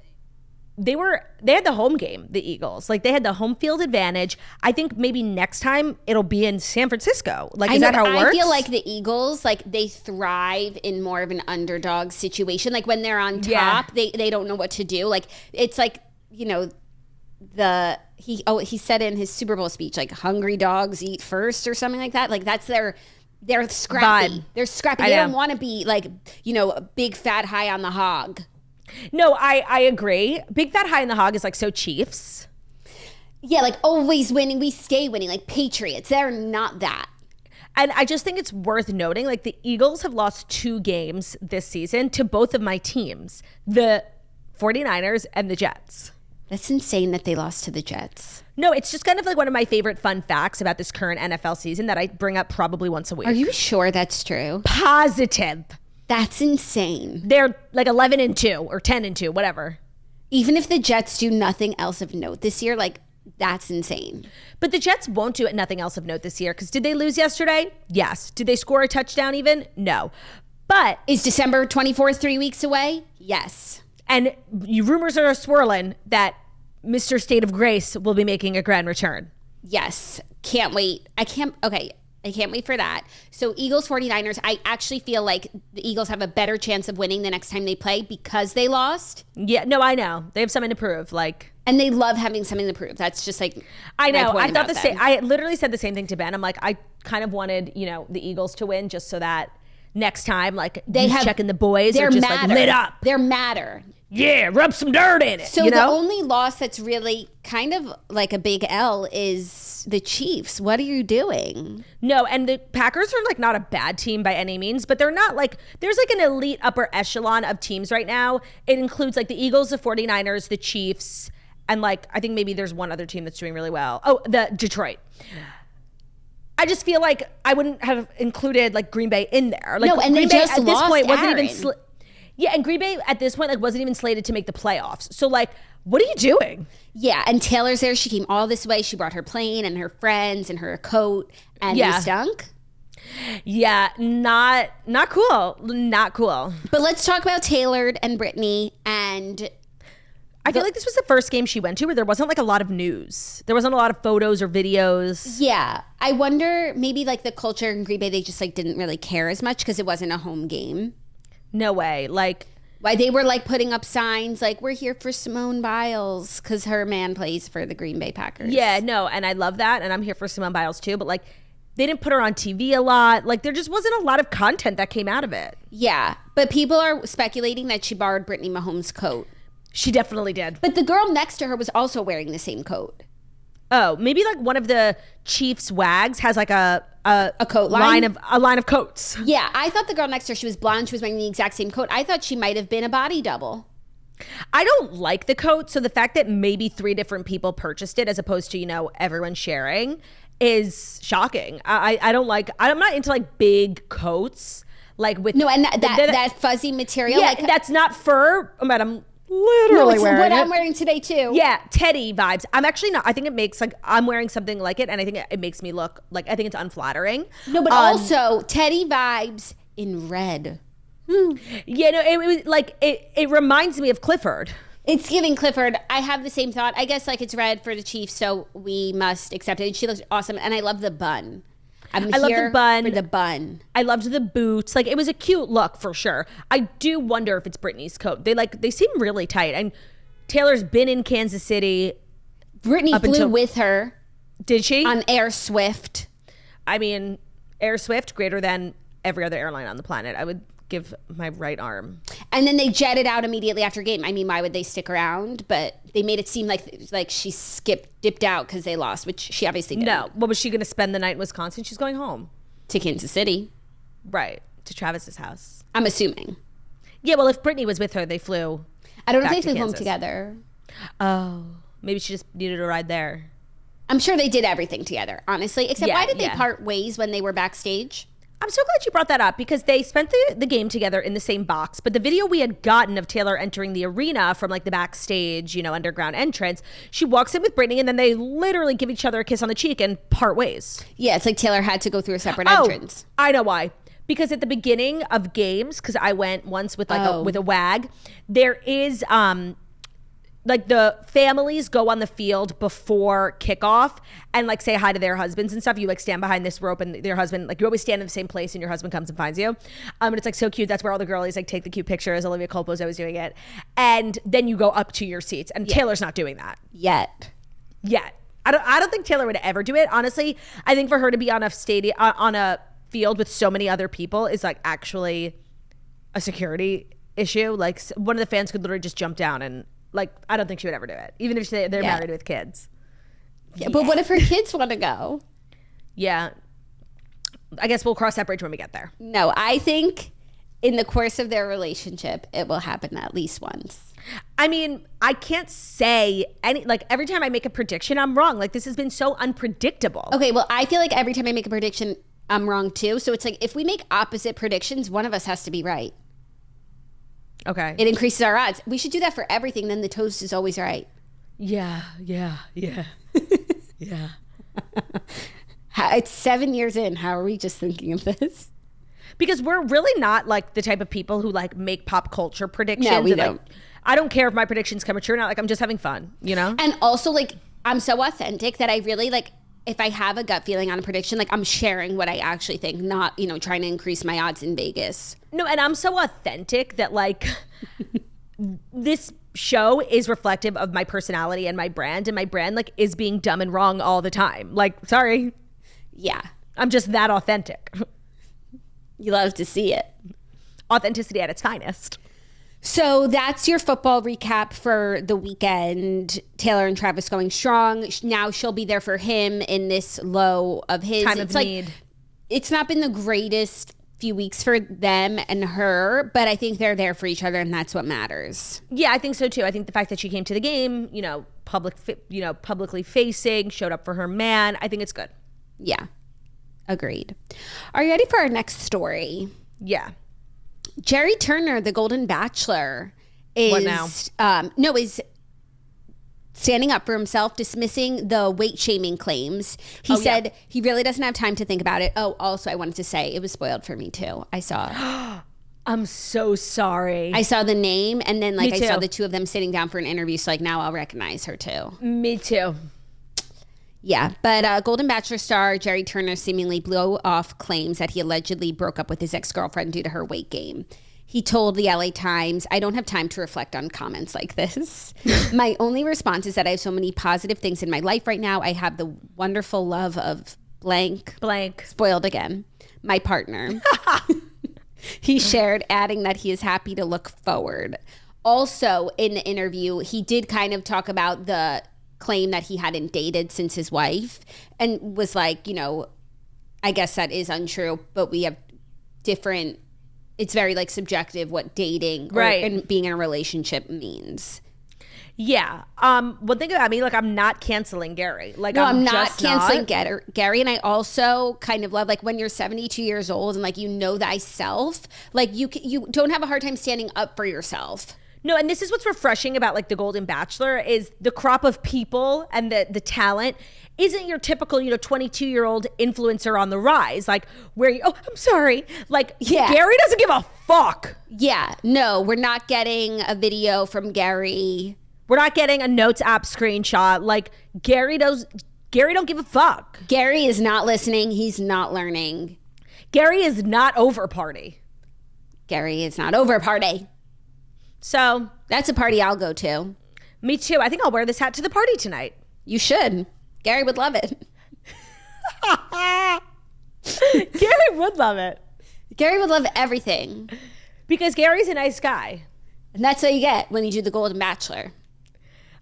they had the home game, the Eagles. Like, they had the home field advantage. I think maybe next time it'll be in San Francisco. Like, is that how it works? I feel like the Eagles, like, they thrive in more of an underdog situation. Like, when they're on top, they don't know what to do. Like, it's like, you know, he said in his Super Bowl speech, like, hungry dogs eat first or something like that. Like, that's they're scrappy. Vibe. They're scrappy. They don't want to be like, you know, a big fat high on the hog. No, I agree. Big fat high in the hog is like so Chiefs. Yeah, like always winning. We stay winning, like Patriots. They're not that. And I just think it's worth noting, like, the Eagles have lost 2 games this season to both of my teams, the 49ers and the Jets. That's insane that they lost to the Jets. No, it's just kind of like one of my favorite fun facts about this current NFL season that I bring up probably once a week. Are you sure that's true? Positive. That's insane. They're like 11-2 or 10-2, whatever. Even if the Jets do nothing else of note this year, like, that's insane. But the Jets won't do nothing else of note this year, because did they lose yesterday? Yes. Did they score a touchdown even? No. But is December 24th 3 weeks away? Yes. And rumors are swirling that Mr. State of Grace will be making a grand return. Yes. Can't wait. I can't wait for that. So Eagles 49ers, I actually feel like the Eagles have a better chance of winning the next time they play because they lost. Yeah, no, I know. They have something to prove. Like, and they love having something to prove. That's just like, I know. I thought the same. I literally said the same thing to Ben. I'm like, I kind of wanted, you know, the Eagles to win just so that next time, like, they have checking the boys are just like lit up. They're madder. Yeah, rub some dirt in it. So you know? The only loss that's really kind of like a big L is the Chiefs. What are you doing? No, and the Packers are like not a bad team by any means, but they're not like, there's like an elite upper echelon of teams right now. It includes like the Eagles, the 49ers, the Chiefs, and like, I think maybe there's one other team that's doing really well. Oh, the Detroit. I just feel like I wouldn't have included like Green Bay in there. Like, no, and Green they Bay just at this lost point wasn't Aaron. even yeah, and Green Bay at this point like wasn't even slated to make the playoffs. So like, what are you doing? Yeah, and Taylor's there. She came all this way. She brought her plane and her friends and her coat, and they stunk. Yeah, not cool. Not cool. But let's talk about Taylor and Brittany. And I feel like this was the first game she went to where there wasn't like a lot of news. There wasn't a lot of photos or videos. Yeah, I wonder maybe like the culture in Green Bay, they just like didn't really care as much because it wasn't a home game. No way. Like, why they were like putting up signs like, we're here for Simone Biles because her man plays for the Green Bay Packers. Yeah, no, and I love that, and I'm here for Simone Biles too, but like, they didn't put her on TV a lot. Like, there just wasn't a lot of content that came out of it. Yeah, but people are speculating that she borrowed Brittany Mahomes' coat. She definitely did. But the girl next to her was also wearing the same coat. Oh, maybe like one of the Chiefs wags has like a coat line? a line of coats. Yeah, I thought the girl next to her, she was blonde, she was wearing the exact same coat. I thought she might have been a body double. I don't like the coat, so the fact that maybe 3 different people purchased it as opposed to, you know, everyone sharing is shocking. I don't like, I'm not into like big coats, like with and that fuzzy material. Yeah, like, that's not fur. I'm literally it's wearing what it. I'm wearing today too. Yeah, Teddy vibes. I'm actually not. I think it makes like, I'm wearing something like it, and I think it makes me look like, I think it's unflattering. No, but also Teddy vibes in red. Yeah, no, it was like, it reminds me of Clifford. It's giving Clifford. I have the same thought. I guess like it's red for the Chiefs, so we must accept it. And she looks awesome, and I love the bun. I love the bun. For the bun. I loved the boots. Like, it was a cute look for sure. I do wonder if it's Brittany's coat. They seem really tight. And Taylor's been in Kansas City. Brittany flew with her. Did she? On Air Swift. I mean, Air Swift greater than every other airline on the planet. I would give my right arm. And then they jetted out immediately after game. I mean, why would they stick around? But they made it seem like she dipped out because they lost, which she obviously didn't. No. What was she going to spend the night in Wisconsin? She's going home. To Kansas City. Right. To Travis's house. I'm assuming. Yeah, well, if Brittany was with her, they flew. I don't know if they flew home together. Oh. Maybe she just needed a ride there. I'm sure they did everything together, honestly. Except why did they part ways when they were backstage? I'm so glad you brought that up because they spent the game together in the same box. But the video we had gotten of Taylor entering the arena from like the backstage, you know, underground entrance, she walks in with Brittany and then they literally give each other a kiss on the cheek and part ways. Yeah, it's like Taylor had to go through a separate entrance. I know why. Because at the beginning of games, because I went once with like with a wag, there is like the families go on the field before kickoff and like say hi to their husbands and stuff. You like stand behind this rope and their husband, like you always stand in the same place and your husband comes and finds you. And it's like so cute. That's where all the girlies like take the cute pictures. Olivia Culpo's always doing it. And then you go up to your seats and Taylor's not doing that. Yet. I don't think Taylor would ever do it. Honestly, I think for her to be on a stadium, on a field with so many other people is like actually a security issue. Like one of the fans could literally just jump down and like, I don't think she would ever do it, even if they're married with kids. Yeah, but what if her kids want to go? Yeah. I guess we'll cross that bridge when we get there. No, I think in the course of their relationship, it will happen at least once. I mean, I can't say any, like every time I make a prediction, I'm wrong. Like this has been so unpredictable. Okay, well, I feel like every time I make a prediction, I'm wrong too. So it's like if we make opposite predictions, one of us has to be right. Okay. It increases our odds. We should do that for everything. Then the toast is always right. Yeah. Yeah. It's 7 years in. How are we just thinking of this? Because we're really not like the type of people who like make pop culture predictions. No, we and, don't. Like, I don't care if my predictions come true or not. Like I'm just having fun, you know? And also like I'm so authentic that I really like if I have a gut feeling on a prediction, like I'm sharing what I actually think, not, you know, trying to increase my odds in Vegas. No, and I'm so authentic that like this show is reflective of my personality and my brand like is being dumb and wrong all the time. Like, sorry. Yeah. I'm just that authentic. You love to see it. Authenticity at its finest. So that's your football recap for the weekend. Taylor and Travis going strong. Now she'll be there for him in this low of his. Time of need. It's not been the greatest few weeks for them and her, but I think they're there for each other and that's what matters. Yeah, I think so too. I think the fact that she came to the game, you know, publicly facing, showed up for her man, I think it's good. Yeah. Agreed. Are you ready for our next story? Yeah. Gerry Turner, the Golden Bachelor, is is standing up for himself, dismissing the weight shaming claims. He said he really doesn't have time to think about it. Oh, also I wanted to say it was spoiled for me too. I saw. I'm so sorry. I saw the name and then like Me I too. saw the two of them sitting down for an interview. So like now I'll recognize her too. Me too. Yeah, but Golden Bachelor star Gerry Turner seemingly blew off claims that he allegedly broke up with his ex-girlfriend due to her weight gain. He told the LA Times, "I don't have time to reflect on comments like this. My only response is that I have so many positive things in my life right now. I have the wonderful love of blank. Spoiled again. My partner." He shared, adding that he is happy to look forward. Also, in the interview, he did kind of talk about the claim that he hadn't dated since his wife and was like, you know, I guess that is untrue, but we have different, it's very like subjective what dating and being in a relationship means. Yeah. One thing about me, like I'm not canceling Gerry. Like no, I'm not canceling Gerry. And I also kind of love like when you're 72 years old and like you know thyself, like you don't have a hard time standing up for yourself. No, and this is what's refreshing about like the Golden Bachelor is the crop of people and the talent isn't your typical, 22-year-old influencer on the rise. Like where I'm sorry. Like Gerry doesn't give a fuck. Yeah, no, we're not getting a video from Gerry. We're not getting a Notes app screenshot. Like Gerry don't give a fuck. Gerry is not listening. He's not learning. Gerry is not over party. Gerry is not over party. So that's a party I'll go to. Me too. I think I'll wear this hat to the party tonight. You should. Gerry would love it. Gerry would love it. Gerry would love everything. Because Gary's a nice guy. And that's what you get when you do the Golden Bachelor.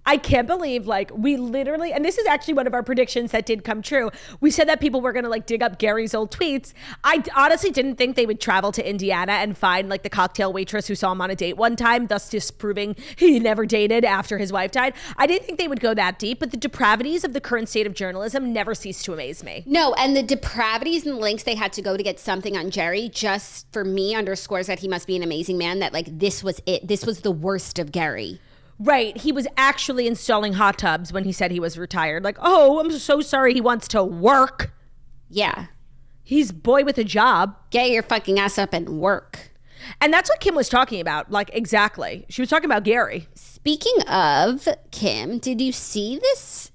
I can't believe like we literally, and this is actually one of our predictions that did come true. We said that people were going to like dig up Gary's old tweets. I honestly didn't think they would travel to Indiana and find like the cocktail waitress who saw him on a date one time, thus disproving he never dated after his wife died. I didn't think they would go that deep, but the depravities of the current state of journalism never cease to amaze me. No, and the depravities and links they had to go to get something on Gerry just for me underscores that he must be an amazing man, that like this was it. This was the worst of Gerry. Right. He was actually installing hot tubs when he said he was retired. Like, oh, I'm so sorry he wants to work. Yeah. He's boy with a job. Get your fucking ass up and work. And that's what Kim was talking about. Like, exactly. She was talking about Gerry. Speaking of Kim, did you see this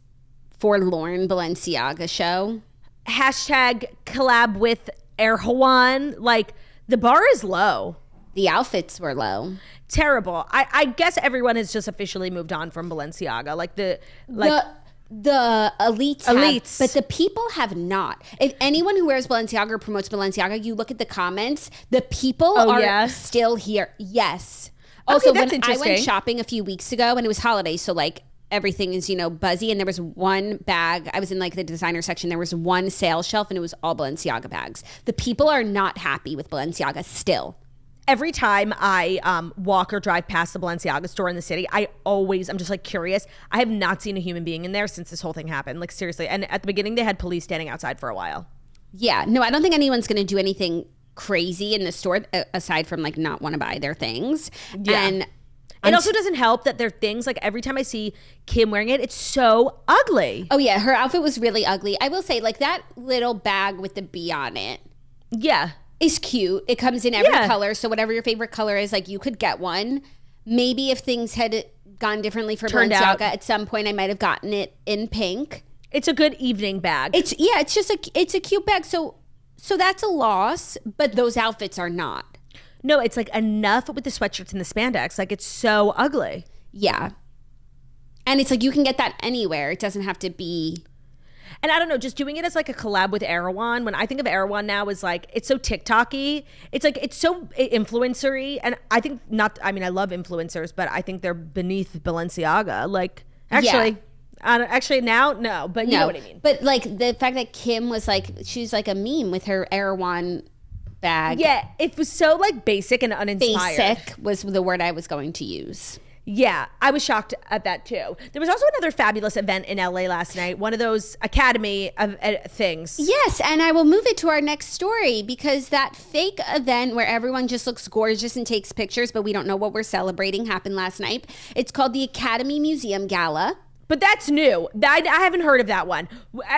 forlorn Balenciaga show? Hashtag collab with Erdogan. Like, the bar is low. The outfits were low. Terrible. I guess everyone has just officially moved on from Balenciaga. Like the elites have, but the people have not. If anyone who wears Balenciaga or promotes Balenciaga, you look at the comments, the people are still here. Yes. Also, okay, when I went shopping a few weeks ago, and it was holidays, so like everything is, buzzy, and there was one bag. I was in like the designer section. There was one sales shelf, and it was all Balenciaga bags. The people are not happy with Balenciaga still. Every time I walk or drive past the Balenciaga store in the city, I'm just like curious. I have not seen a human being in there since this whole thing happened. Like, seriously. And at the beginning, they had police standing outside for a while. Yeah. No, I don't think anyone's going to do anything crazy in the store aside from like not want to buy their things. Yeah. And it also doesn't help that their things, like every time I see Kim wearing it, it's so ugly. Oh, yeah. Her outfit was really ugly. I will say, like, that little bag with the bee on it. Yeah. Is cute. It comes in every color. So whatever your favorite color is, like, you could get one. Maybe if things had gone differently for Balenciaga, at some point I might have gotten it in pink. It's a good evening bag. It's just it's a cute bag. So that's a loss, but those outfits are not. No, it's like enough with the sweatshirts and the spandex. Like, it's so ugly. Yeah. And it's like you can get that anywhere. It doesn't have to be. And I don't know, just doing it as like a collab with Erdogan. When I think of Erdogan now, is like, it's so TikTok-y. It's like, it's so influencer-y. And I think I love influencers, but I think they're beneath Balenciaga. Like, actually, now, no, but you know what I mean. But like the fact that Kim was like, she's like a meme with her Erdogan bag. Yeah, it was so like basic and uninspired. Basic was the word I was going to use. Yeah, I was shocked at that too. There was also another fabulous event in LA last night, one of those Academy of things. Yes, and I will move it to our next story because that fake event where everyone just looks gorgeous and takes pictures, but we don't know what we're celebrating, happened last night. It's called the Academy Museum Gala. But that's new. I haven't heard of that one.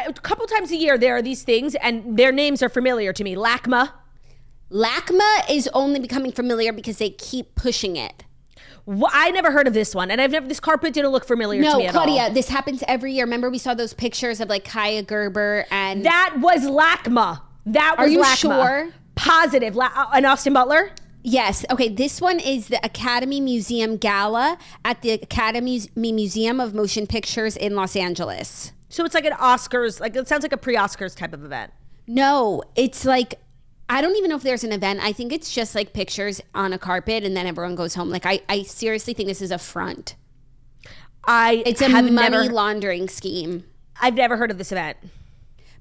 A couple times a year there are these things, and their names are familiar to me. LACMA is only becoming familiar because they keep pushing it. I never heard of this one, and this carpet didn't look familiar to me at all. No, Claudia, this happens every year. Remember we saw those pictures of like Kaya Gerber and... That was LACMA. Are you sure? Positive. And Austin Butler? Yes. Okay, this one is the Academy Museum Gala at the Academy Museum of Motion Pictures in Los Angeles. So it's like an Oscars, like it sounds like a pre-Oscars type of event. No, it's like... I don't even know if there's an event. I think it's just like pictures on a carpet and then everyone goes home. Like I seriously think this is a front. It's a money laundering scheme. I've never heard of this event.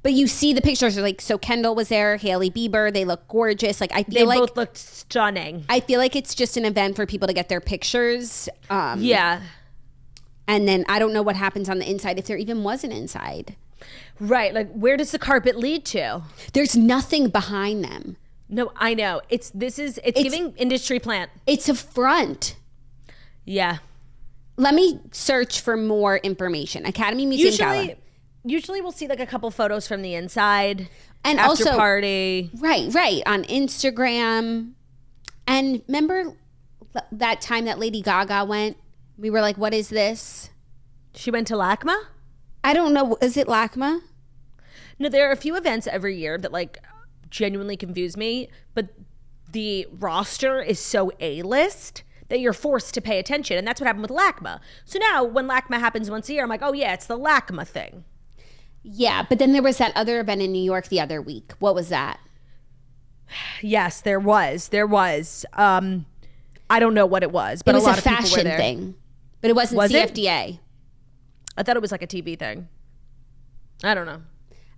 But you see the pictures, like, so Kendall was there, Hailey Bieber, they look gorgeous. Like they both looked stunning. I feel like it's just an event for people to get their pictures. Yeah. And then I don't know what happens on the inside, if there even was an inside. Right, like where does the carpet lead to? There's nothing behind them. No, I know. It's giving industry plant. It's a front. Yeah. Let me search for more information. Academy Museum Gala. Usually we'll see like a couple photos from the inside. And after also party. Right. On Instagram. And remember that time that Lady Gaga went? We were like, what is this? She went to LACMA? I don't know. Is it LACMA? No, there are a few events every year that like genuinely confuse me, but the roster is so A-list that you're forced to pay attention. And that's what happened with LACMA. So now when LACMA happens once a year, I'm like, oh yeah, it's the LACMA thing. Yeah, but then there was that other event in New York the other week. What was that? Yes, there was. I don't know what it was, but a lot of people were there. It was a fashion thing, but it wasn't CFDA. I thought it was like a TV thing. I don't know.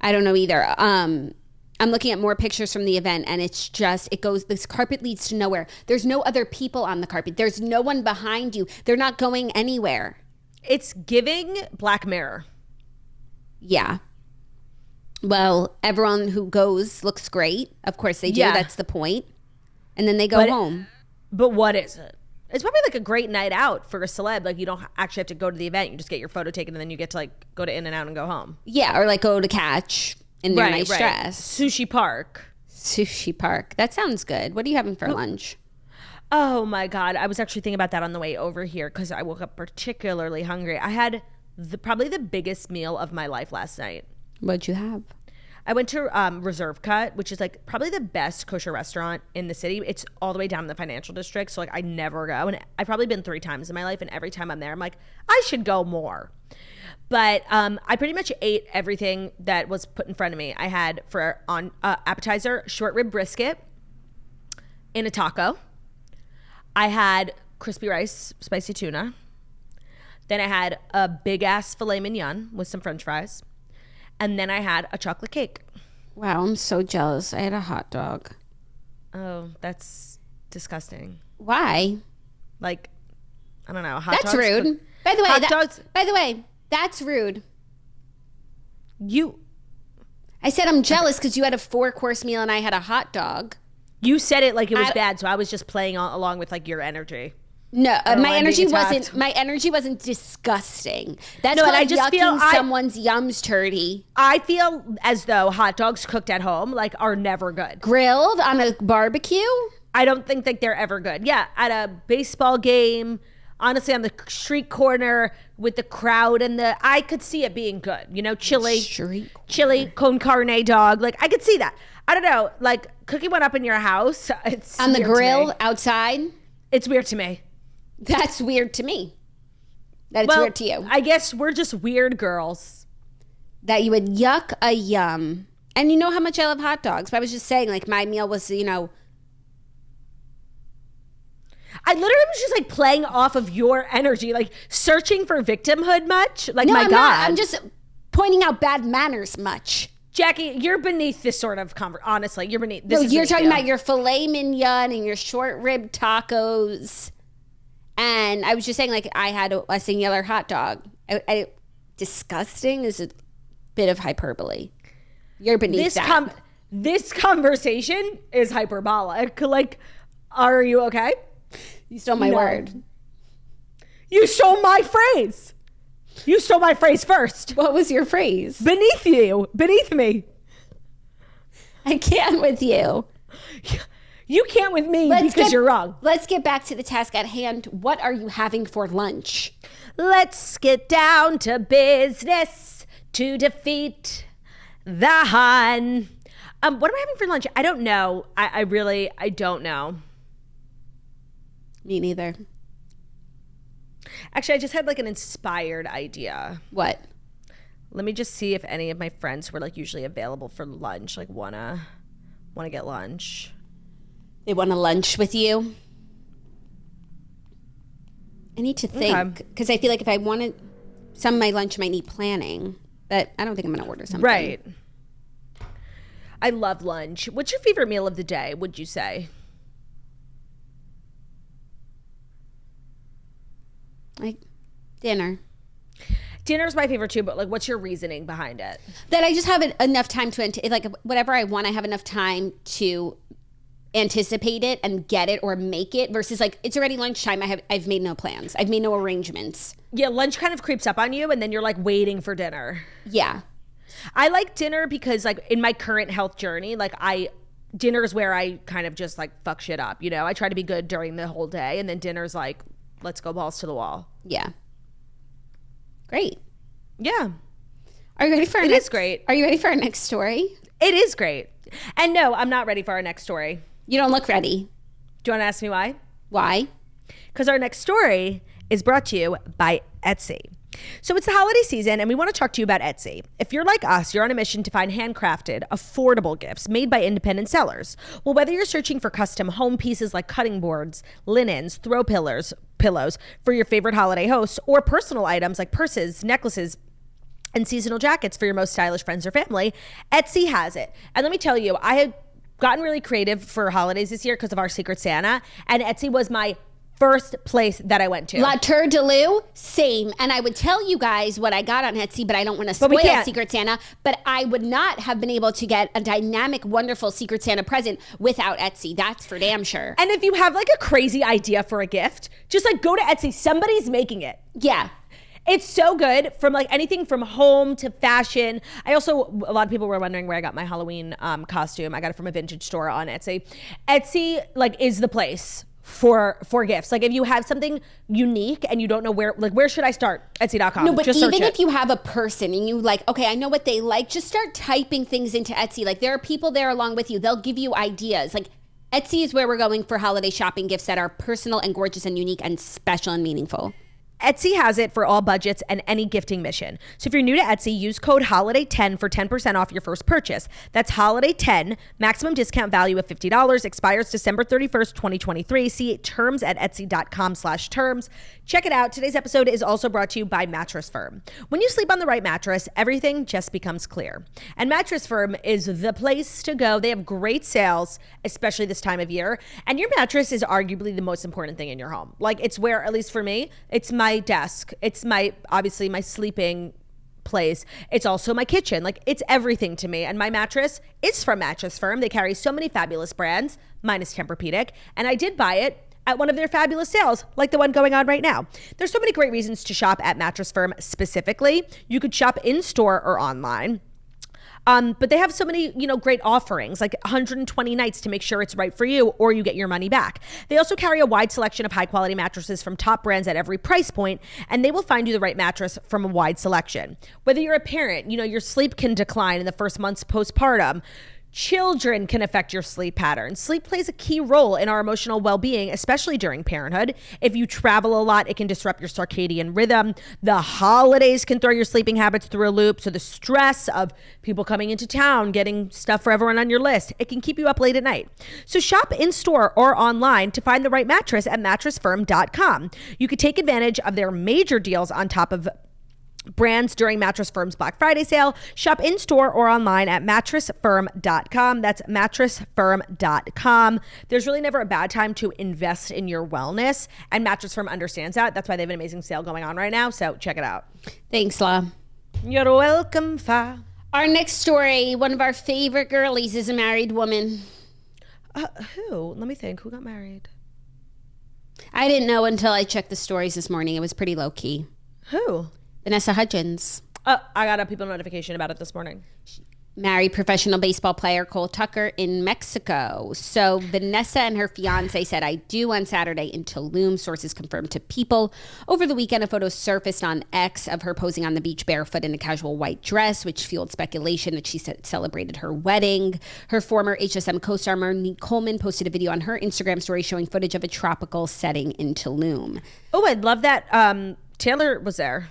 I don't know either. I'm looking at more pictures from the event and it's just, this carpet leads to nowhere. There's no other people on the carpet. There's no one behind you. They're not going anywhere. It's giving Black Mirror. Yeah. Well, everyone who goes looks great. Of course they do. Yeah. That's the point. And then they go home. But what is it? It's probably like a great night out for a celeb. Like you don't actually have to go to the event. You just get your photo taken and then you get to like go to In-N-Out and go home. Yeah, or like go to Catch in their nice dress. Sushi Park. That sounds good. What are you having for lunch? Oh my God. I was actually thinking about that on the way over here because I woke up particularly hungry. I had probably the biggest meal of my life last night. What'd you have? I went to Reserve Cut, which is like probably the best kosher restaurant in the city. It's all the way down in the financial district. So like I never go. And I've probably been 3 times in my life. And every time I'm there, I'm like, I should go more. But I pretty much ate everything that was put in front of me. I had for appetizer, short rib brisket in a taco. I had crispy rice, spicy tuna. Then I had a big ass filet mignon with some French fries. And then I had a chocolate cake. Wow, I'm so jealous. I had a hot dog. Oh, that's disgusting. Why? Like, I don't know. That's rude. By the way, that's rude. I said I'm jealous because you had a 4-course meal and I had a hot dog. You said it like it was bad, so I was just playing along with like your energy. No, my energy wasn't disgusting. That's called I just yucking someone's yums turdy. I feel as though hot dogs cooked at home like are never good. Grilled on a barbecue? I don't think that they're ever good. Yeah, at a baseball game, honestly, on the street corner with the crowd and I could see it being good. You know, chili con carne dog. Like I could see that. I don't know, like cooking one up in your house. It's on the grill outside. It's weird to me. That's weird to me. That it's weird to you. I guess we're just weird girls. That you would yuck a yum. And you know how much I love hot dogs. But I was just saying, like, my meal was, you know. I literally was just like playing off of your energy, like searching for victimhood much. Like, no, my God. Not. I'm just pointing out bad manners much. Jackie, you're beneath this sort of honestly, you're beneath this. No, you're talking about your filet mignon and your short rib tacos. And I was just saying, like, I had a singular hot dog. Disgusting is a bit of hyperbole. You're beneath that. This conversation is hyperbolic. Like, are you okay? You stole my word. You stole my phrase. You stole my phrase first. What was your phrase? Beneath you. Beneath me. I can't with you. You can't with me because you're wrong. Let's get back to the task at hand. What are you having for lunch? Let's get down to business to defeat the Hun. What am I having for lunch? I don't know. I don't know. Me neither. Actually, I just had like an inspired idea. What? Let me just see if any of my friends who are like usually available for lunch, like wanna get lunch. They want to lunch with you? I need to think because I feel like if I wanted some of my lunch might need planning, but I don't think I'm going to order something. Right. I love lunch. What's your favorite meal of the day, would you say? Like dinner. Dinner's my favorite too, but like what's your reasoning behind it? That I just have enough time to, like whatever I want, I have enough time to anticipate it and get it or make it versus like it's already lunchtime. I've made no plans. I've made no arrangements. Yeah, lunch kind of creeps up on you and then you're like waiting for dinner. Yeah. I like dinner because like in my current health journey, like dinner is where I kind of just like fuck shit up. You know, I try to be good during the whole day and then dinner's like, let's go balls to the wall. Yeah. Great. Yeah. Are you ready for It is great. Are you ready for our next story? It is great. And no, I'm not ready for our next story. You don't look ready. Do you want to ask me why? Why? Because our next story is brought to you by Etsy. So it's the holiday season and we want to talk to you about Etsy. If you're like us, you're on a mission to find handcrafted, affordable gifts made by independent sellers. Well, whether you're searching for custom home pieces like cutting boards, linens, throw pillows for your favorite holiday hosts, or personal items like purses, necklaces, and seasonal jackets for your most stylish friends or family, Etsy has it. And let me tell you, I have gotten really creative for holidays this year because of our Secret Santa, and Etsy was my first place that I went to. La Tour de Lou, same. And I would tell you guys what I got on Etsy, but I don't want to spoil Secret Santa. But I would not have been able to get a dynamic, wonderful Secret Santa present without Etsy. That's for damn sure. And if you have like a crazy idea for a gift, just like go to Etsy. Somebody's making it. Yeah. It's so good from like anything from home to fashion. A lot of people were wondering where I got my Halloween costume. I got it from a vintage store on Etsy. Etsy like is the place for gifts. Like if you have something unique and you don't know where should I start? Etsy.com. No, but just even if you have a person and you like, okay, I know what they like, just start typing things into Etsy. Like there are people there along with you. They'll give you ideas. Like Etsy is where we're going for holiday shopping gifts that are personal and gorgeous and unique and special and meaningful. Etsy has it for all budgets and any gifting mission. So if you're new to Etsy, use code HOLIDAY10 for 10% off your first purchase. That's HOLIDAY10, maximum discount value of $50, expires December 31st, 2023. See terms at etsy.com/terms. Check it out. Today's episode is also brought to you by Mattress Firm. When you sleep on the right mattress, everything just becomes clear. And Mattress Firm is the place to go. They have great sales, especially this time of year. And your mattress is arguably the most important thing in your home. Like it's where, at least for me, it's my desk. It's obviously my sleeping place. It's also my kitchen. Like it's everything to me. And my mattress is from Mattress Firm. They carry so many fabulous brands, minus Tempur-Pedic. And I did buy it at one of their fabulous sales, like the one going on right now. There's so many great reasons to shop at Mattress Firm specifically. You could shop in store or online. But they have so many, great offerings, like 120 nights to make sure it's right for you or you get your money back. They also carry a wide selection of high quality mattresses from top brands at every price point, and they will find you the right mattress from a wide selection. Whether you're a parent, your sleep can decline in the first months postpartum. Children can affect your sleep patterns. Sleep plays a key role in our emotional well-being, especially during parenthood. If you travel a lot, it can disrupt your circadian rhythm. The holidays can throw your sleeping habits through a loop. So the stress of people coming into town, getting stuff for everyone on your list, it can keep you up late at night. So shop in-store or online to find the right mattress at mattressfirm.com. You could take advantage of their major deals on top of brands during Mattress Firm's Black Friday sale. Shop in-store or online at mattressfirm.com. That's mattressfirm.com. There's really never a bad time to invest in your wellness, and Mattress Firm understands that. That's why they have an amazing sale going on right now, so check it out. Thanks, La. You're welcome, Fa. Our next story, one of our favorite girlies is a married woman. Who? Let me think. Who got married? I didn't know until I checked the stories this morning. It was pretty low-key. Who? Vanessa Hudgens. I got a people notification about it this morning. Married professional baseball player Cole Tucker in Mexico. So Vanessa and her fiance said, "I do" on Saturday in Tulum. Sources confirmed to People. Over the weekend, a photo surfaced on X of her posing on the beach barefoot in a casual white dress, which fueled speculation that she celebrated her wedding. Her former HSM co-star Monique Coleman posted a video on her Instagram story showing footage of a tropical setting in Tulum. Oh, I'd love that. Taylor was there.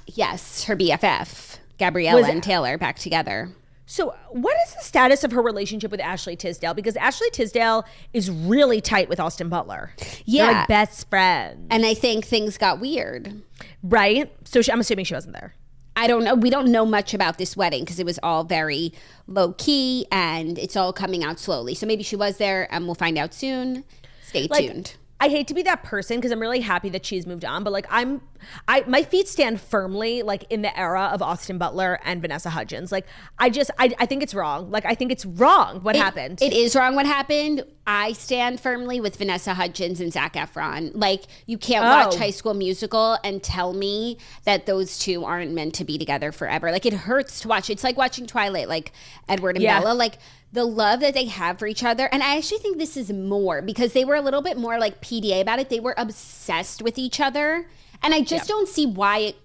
Yes, her BFF, Gabriella and Taylor, back together. So what is the status of her relationship with Ashley Tisdale? Because Ashley Tisdale is really tight with Austin Butler. Yeah. They're like best friends. And I think things got weird. Right? So I'm assuming she wasn't there. I don't know. We don't know much about this wedding because it was all very low key and it's all coming out slowly. So maybe she was there and we'll find out soon. Stay tuned. I hate to be that person because I'm really happy that she's moved on, but like my feet stand firmly like in the era of Austin Butler and Vanessa Hudgens. Like I think it's wrong. Like I think it's wrong what happened. It is wrong what happened. I stand firmly with Vanessa Hudgens and Zac Efron. Like you can't watch High School Musical and tell me that those two aren't meant to be together forever. Like it hurts to watch. It's like watching Twilight, like Edward and Bella. Like the love that they have for each other. And I actually think this is more because they were a little bit more like PDA about it. They were obsessed with each other. And I just don't see why it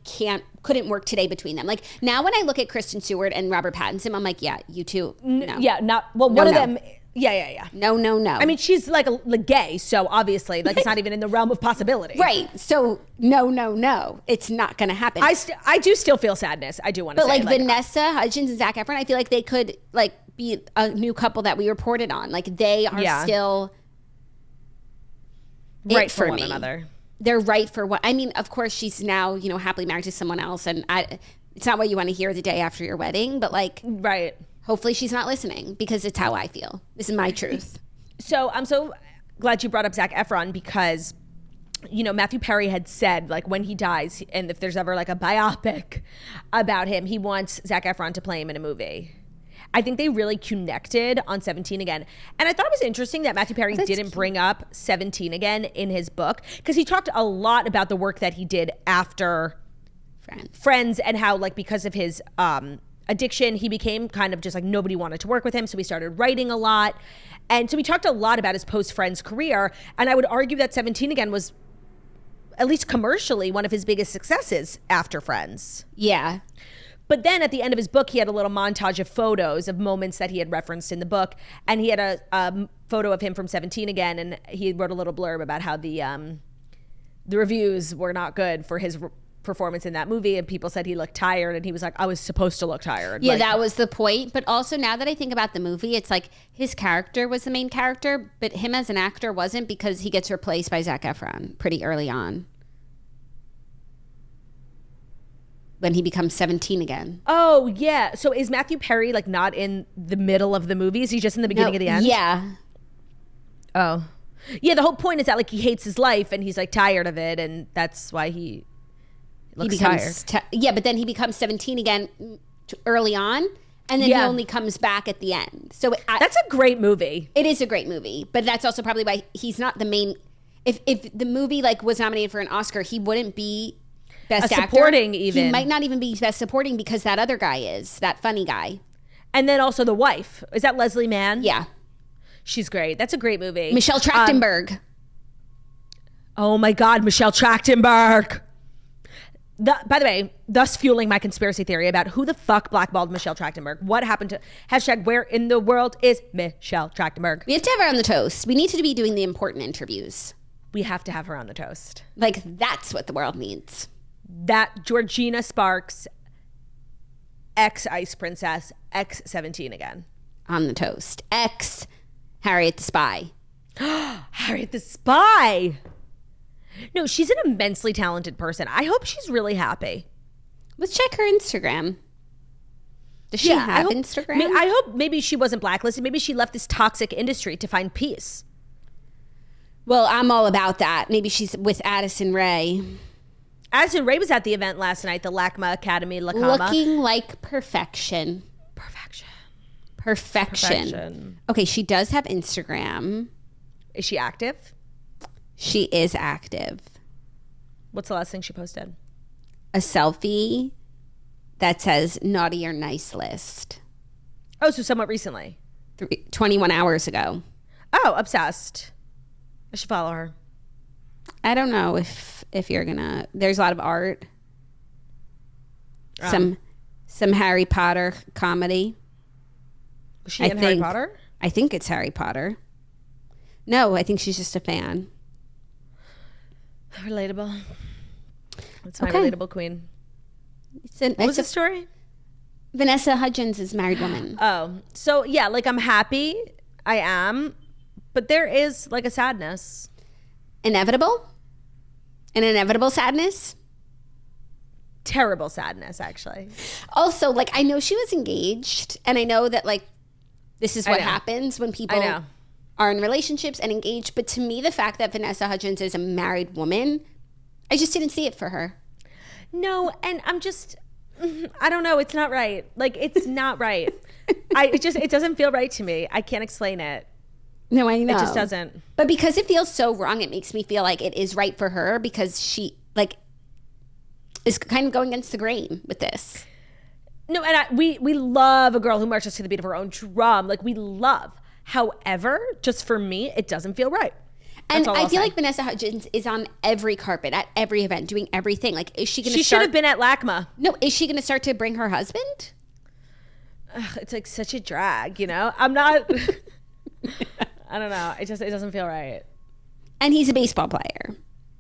couldn't work today between them. Like now when I look at Kristen Stewart and Robert Pattinson, I'm like, yeah, you two. No. Yeah, one of them. Yeah. No. I mean, she's like gay, so obviously like it's not even in the realm of possibility. Right. So no. It's not going to happen. I do still feel sadness. I do want to say. But like Vanessa Hudgens and Zac Efron, I feel like they could like be a new couple that we reported on. Like they are still right for one another. They're right for what I mean. Of course, she's now happily married to someone else, and it's not what you want to hear the day after your wedding. But like, right. Hopefully, she's not listening because it's how I feel. This is my truth. So I'm so glad you brought up Zac Efron because Matthew Perry had said like when he dies, and if there's ever like a biopic about him, he wants Zac Efron to play him in a movie. I think they really connected on 17 Again. And I thought it was interesting that Matthew Perry didn't bring up 17 Again in his book because he talked a lot about the work that he did after Friends and how like because of his addiction, he became kind of just like nobody wanted to work with him. So he started writing a lot. And so we talked a lot about his post-Friends career. And I would argue that 17 Again was, at least commercially, one of his biggest successes after Friends. Yeah. But then at the end of his book, he had a little montage of photos of moments that he had referenced in the book. And he had a photo of him from 17 Again. And he wrote a little blurb about how the reviews were not good for his performance in that movie, and people said he looked tired, and he was like, I was supposed to look tired. Yeah, like, that was the point. But also, now that I think about the movie, it's like his character was the main character, but him as an actor wasn't, because he gets replaced by Zac Efron pretty early on when he becomes 17 again. Oh, yeah. So is Matthew Perry like not in the middle of the movie? Is he just in the beginning of the end? Yeah. Oh. Yeah, the whole point is that like he hates his life and he's like tired of it, and that's why he looks becomes tired. Yeah, but then he becomes 17 again early on, and then he only comes back at the end. So that's a great movie. It is a great movie, but that's also probably why he's not the main. If the movie like was nominated for an Oscar, he wouldn't be best actor. Supporting even. He might not even be best supporting because that other guy is that funny guy. And then also the wife. Is that Leslie Mann? Yeah. She's great. That's a great movie. Michelle Trachtenberg. Oh my God, Michelle Trachtenberg. By the way, thus fueling my conspiracy theory about who the fuck blackballed Michelle Trachtenberg. What happened to # where in the world is Michelle Trachtenberg? We have to have her on the toast. We need to be doing the important interviews. We have to have her on the toast. Like, that's what the world needs. That Georgina Sparks, ex-Ice Princess, ex-17 Again. On the toast. Ex Harriet the Spy. Harriet the Spy. No, she's an immensely talented person. I hope she's really happy. Let's check her Instagram. Does she have Instagram? I hope maybe she wasn't blacklisted. Maybe she left this toxic industry to find peace. Well, I'm all about that. Maybe she's with Addison Rae. Addison Rae was at the event last night, the LACMA Academy La Cama. Looking like perfection. Perfection. Okay, she does have Instagram. Is she active? She is active. What's the last thing she posted? A selfie that says naughty or nice list. Oh, so somewhat recently. 21 hours ago. Oh, obsessed. I should follow her. I don't know if you're gonna. There's a lot of art. Some Harry Potter comedy. Was she in Harry Potter? I think it's Harry Potter. No, I think she's just a fan. Relatable. That's my relatable queen. What was the story? Vanessa Hudgens is a married woman. Oh, so yeah, like I'm happy. I am. But there is like a sadness. Inevitable? An inevitable sadness? Terrible sadness, actually. Also, like, I know she was engaged, and I know that, like, this is what happens when people are in relationships and engaged. But to me, the fact that Vanessa Hudgens is a married woman, I just didn't see it for her. No, and I'm just, I don't know. It's not right. Like, it's not right. It doesn't feel right to me. I can't explain it. No, I know. It just doesn't. But because it feels so wrong, it makes me feel like it is right for her, because she, like, is kind of going against the grain with this. No, and we love a girl who marches to the beat of her own drum. Like, we love. However, just for me, it doesn't feel right. And I feel like Vanessa Hudgens is on every carpet, at every event, doing everything. Like, is she going to She should have been at LACMA. No, is she going to start to bring her husband? Ugh, it's like such a drag, you know? I'm not... I don't know. It doesn't feel right. And he's a baseball player.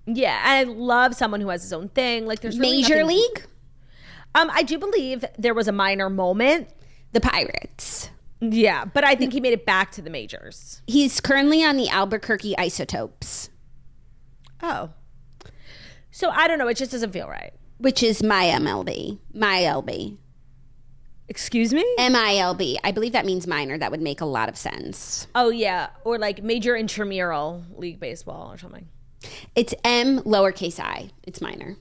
Yeah, and I love someone who has his own thing. Like, there's really Major League? I do believe there was a minor moment. The Pirates. Yeah, but I think he made it back to the majors. He's currently on the Albuquerque Isotopes. Oh. So I don't know. It just doesn't feel right. Which is my MLB. My LB. Excuse me? MILB. I believe that means minor. That would make a lot of sense. Oh, yeah. Or like major intramural league baseball or something. It's M lowercase I. It's minor.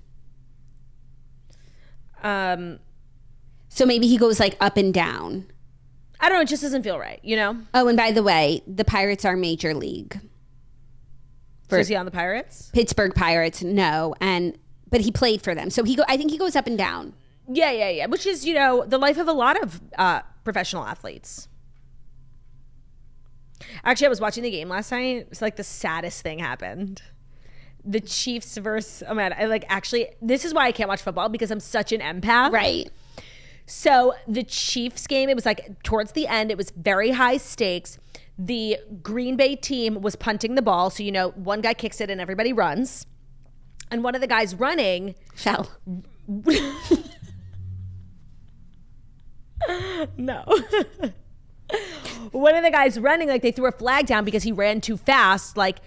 So maybe he goes like up and down. I don't know. It just doesn't feel right, you know? Oh, and by the way, the Pirates are major league. So is he on the Pirates? Pittsburgh Pirates, no. But he played for them. So I think he goes up and down. Yeah. Which is, you know, the life of a lot of professional athletes. Actually, I was watching the game last night. It's like the saddest thing happened. The Chiefs versus, oh man, this is why I can't watch football, because I'm such an empath. Right. So the Chiefs game, it was like towards the end, it was very high stakes. The Green Bay team was punting the ball. So, one guy kicks it and everybody runs. And one of the guys running fell. No. One of the guys running, like they threw a flag down because he ran too fast. Like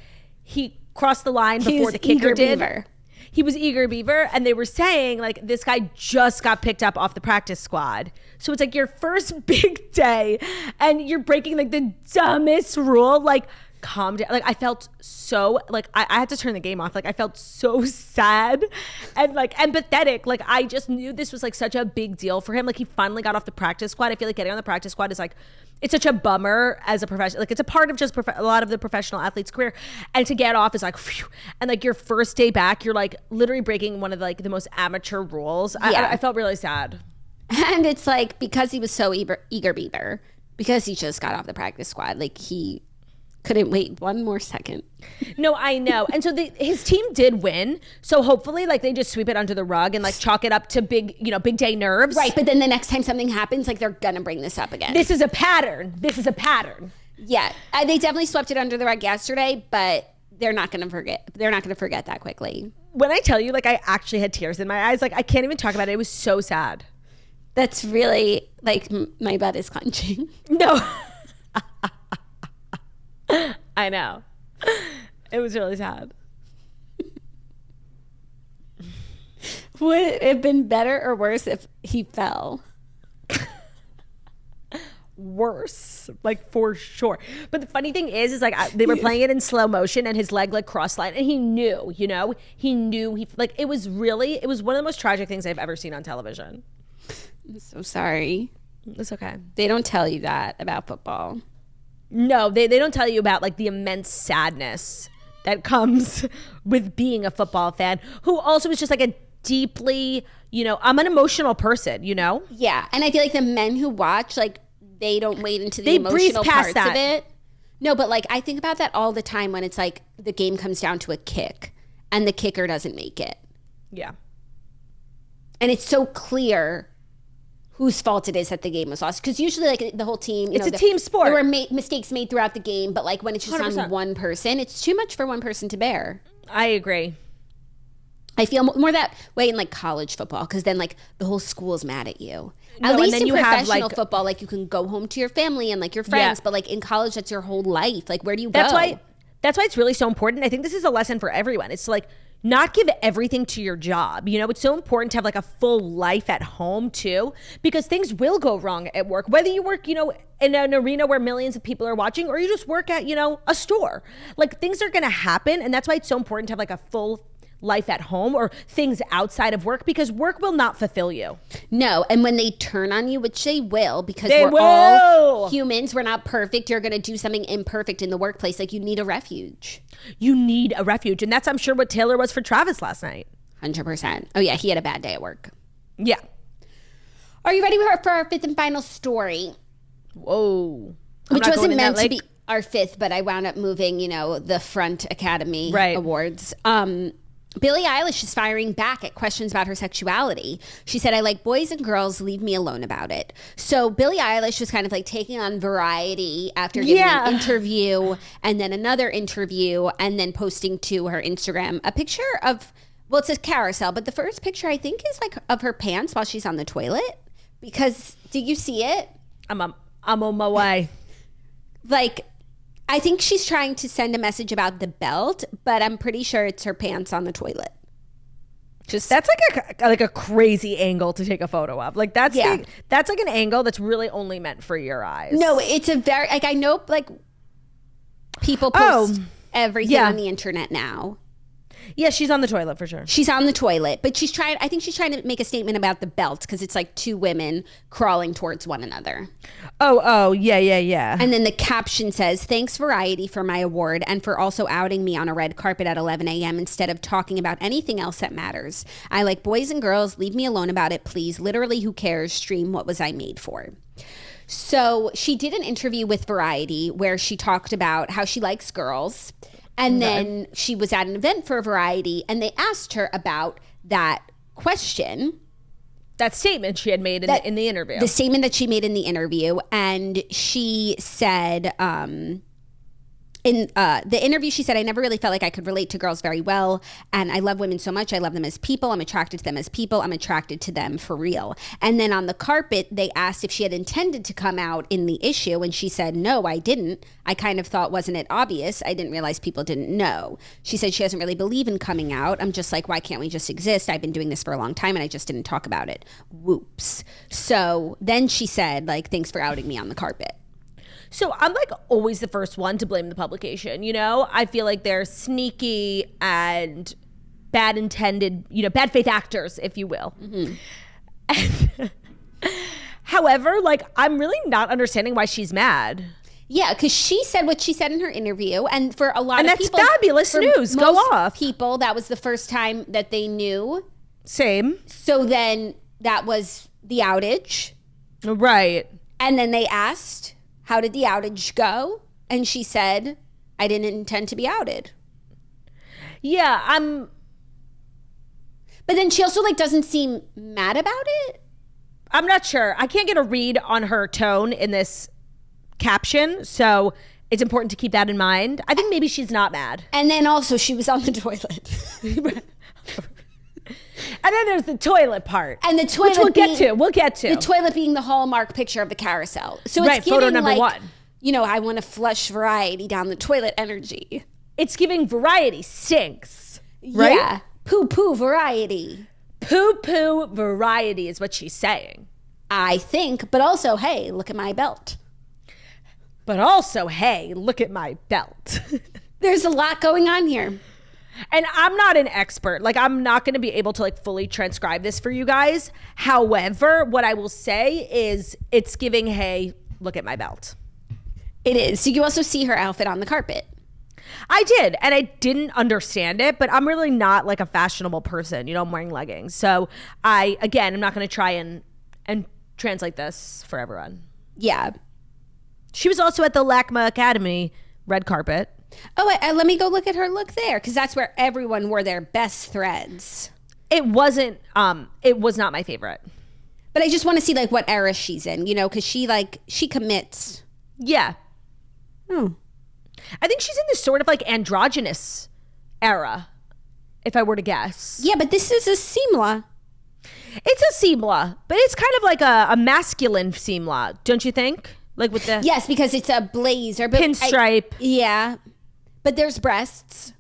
he crossed the line before the kicker did. Beaver. He was eager beaver, and they were saying like this guy just got picked up off the practice squad. So it's like your first big day and you're breaking like the dumbest rule. Like, calm down. Like I felt so like I had to turn the game off. Like I felt so sad and like empathetic. Like I just knew this was like such a big deal for him. Like he finally got off the practice squad. I feel like getting on the practice squad is like, it's such a bummer as a professional. Like it's a part of just a lot of the professional athlete's career. And to get off is like, phew. And like your first day back, you're like literally breaking one of the most amateur rules. Yeah. I felt really sad. And it's like, because he was so eager beaver, because he just got off the practice squad, like he couldn't wait one more second. No, I know. And so his team did win. So hopefully like they just sweep it under the rug and like chalk it up to big day nerves. Right. But then the next time something happens, like they're going to bring this up again. This is a pattern. Yeah. They definitely swept it under the rug yesterday, but they're not going to forget. They're not going to forget that quickly. When I tell you, like I actually had tears in my eyes. Like I can't even talk about it. It was so sad. That's really like my butt is clenching. No. I know. It was really sad. Would it have been better or worse if he fell? Worse, like for sure. But the funny thing is like they were playing it in slow motion and his leg like crossed line and he knew, he like it was one of the most tragic things I've ever seen on television. I'm so sorry. It's okay. They don't tell you that about football. No, they don't tell you about like the immense sadness that comes with being a football fan, who also is just like a deeply, I'm an emotional person, Yeah. And I feel like the men who watch, like they don't wade into the emotional parts of it. No, but like I think about that all the time when it's like the game comes down to a kick and the kicker doesn't make it. Yeah. And it's so clear whose fault it is that the game was lost, because usually like the whole team, it's a team sport. There were mistakes made throughout the game, but like when it's just 100%. On one person, it's too much for one person to bear. I agree. I feel more that way in like college football, because then like the whole school is mad at you. No, at least and then in you professional have, like, football, like you can go home to your family and like your friends, but like in college, that's your whole life. Like where do you go? That's why it's really so important. I think this is a lesson for everyone. It's like not give everything to your job. It's so important to have like a full life at home too, because things will go wrong at work, whether you work, in an arena where millions of people are watching, or you just work at, a store. Like things are going to happen. And that's why it's so important to have like a full life at home or things outside of work, because work will not fulfill you. No. And when they turn on you, which they will, because we're all humans, we're not perfect. You're going to do something imperfect in the workplace. Like you need a refuge. And that's, I'm sure, what Taylor was for Travis last night. 100%. Oh yeah. He had a bad day at work. Yeah. Are you ready for our fifth and final story? Whoa. Which wasn't meant to be our fifth, but I wound up moving, the Front Academy Awards. Billie Eilish is firing back at questions about her sexuality. She said, "I like boys and girls, leave me alone about it." So Billie Eilish was kind of like taking on Variety after giving an interview and then another interview and then posting to her Instagram a picture of, well, it's a carousel, but the first picture I think is like of her pants while she's on the toilet. Because did you see it? I'm on my way. Like, I think she's trying to send a message about the belt, but I'm pretty sure it's her pants on the toilet. Just that's like a crazy angle to take a photo of. Like that's that's like an angle that's really only meant for your eyes. No, it's a very like I know like people post everything on the internet now. Yeah, she's on the toilet for sure. She's on the toilet, but I think she's trying to make a statement about the belt because it's like two women crawling towards one another. Yeah. And then the caption says, "Thanks Variety for my award and for also outing me on a red carpet at 11 a.m. instead of talking about anything else that matters. I like boys and girls. Leave me alone about it, please. Literally, who cares? Stream What Was I Made For?" So she did an interview with Variety where she talked about how she likes girls. And then she was at an event for Variety and they asked her about that question. That statement she had made in the interview. The statement that she made in the interview. And she said, in the interview, she said, I never really felt like I could relate to girls very well. And I love women so much. I love them as people. I'm attracted to them as people. I'm attracted to them for real. And then on the carpet, they asked if she had intended to come out in the issue. And she said, no, I didn't. I kind of thought, wasn't it obvious? I didn't realize people didn't know. She said she doesn't really believe in coming out. I'm just like, why can't we just exist? I've been doing this for a long time and I just didn't talk about it. Whoops. So then she said, like, thanks for outing me on the carpet. So I'm like always the first one to blame the publication, you know? I feel like they're sneaky and bad intended, you know, bad faith actors, if you will. Mm-hmm. However, like, I'm really not understanding why she's mad. Yeah, because she said what she said in her interview. And for a lot of people. And that's fabulous news. Go off. People, that was the first time that they knew. Same. So then that was the outage. Right. And then they asked, how did the outage go? And she said, I didn't intend to be outed. Yeah, But then she also like doesn't seem mad about it. I'm not sure. I can't get a read on her tone in this caption, so it's important to keep that in mind. I think maybe she's not mad. And then also she was on the toilet. And then there's the toilet part. And the toilet, which we'll get to. The toilet being the hallmark picture of the carousel. So right, it's giving, photo number like, one. You know, I want to flush Variety down the toilet energy. It's giving Variety stinks. Right? Yeah. Poo-poo Variety. Poo-poo Variety is what she's saying. I think, but also, hey, look at my belt. But also, hey, look at my belt. There's a lot going on here. And I'm not an expert. Like, I'm not going to be able to like fully transcribe this for you guys. However, what I will say is it's giving, hey, look at my belt. It is. So you also see her outfit on the carpet. I did. And I didn't understand it, but I'm really not like a fashionable person. You know, I'm wearing leggings. So I'm not going to try and translate this for everyone. Yeah. She was also at the LACMA Academy red carpet. Oh, let me go look at her look there, because that's where everyone wore their best threads. It was not my favorite. But I just want to see like what era she's in, you know, because she commits. Yeah. I think she's in this sort of like androgynous era, if I were to guess. Yeah, but this is a seamla. It's a seamla, but it's kind of like a masculine seamla, don't you think? Like with the yes, because it's a blazer, but pinstripe. Yeah, but there's breasts.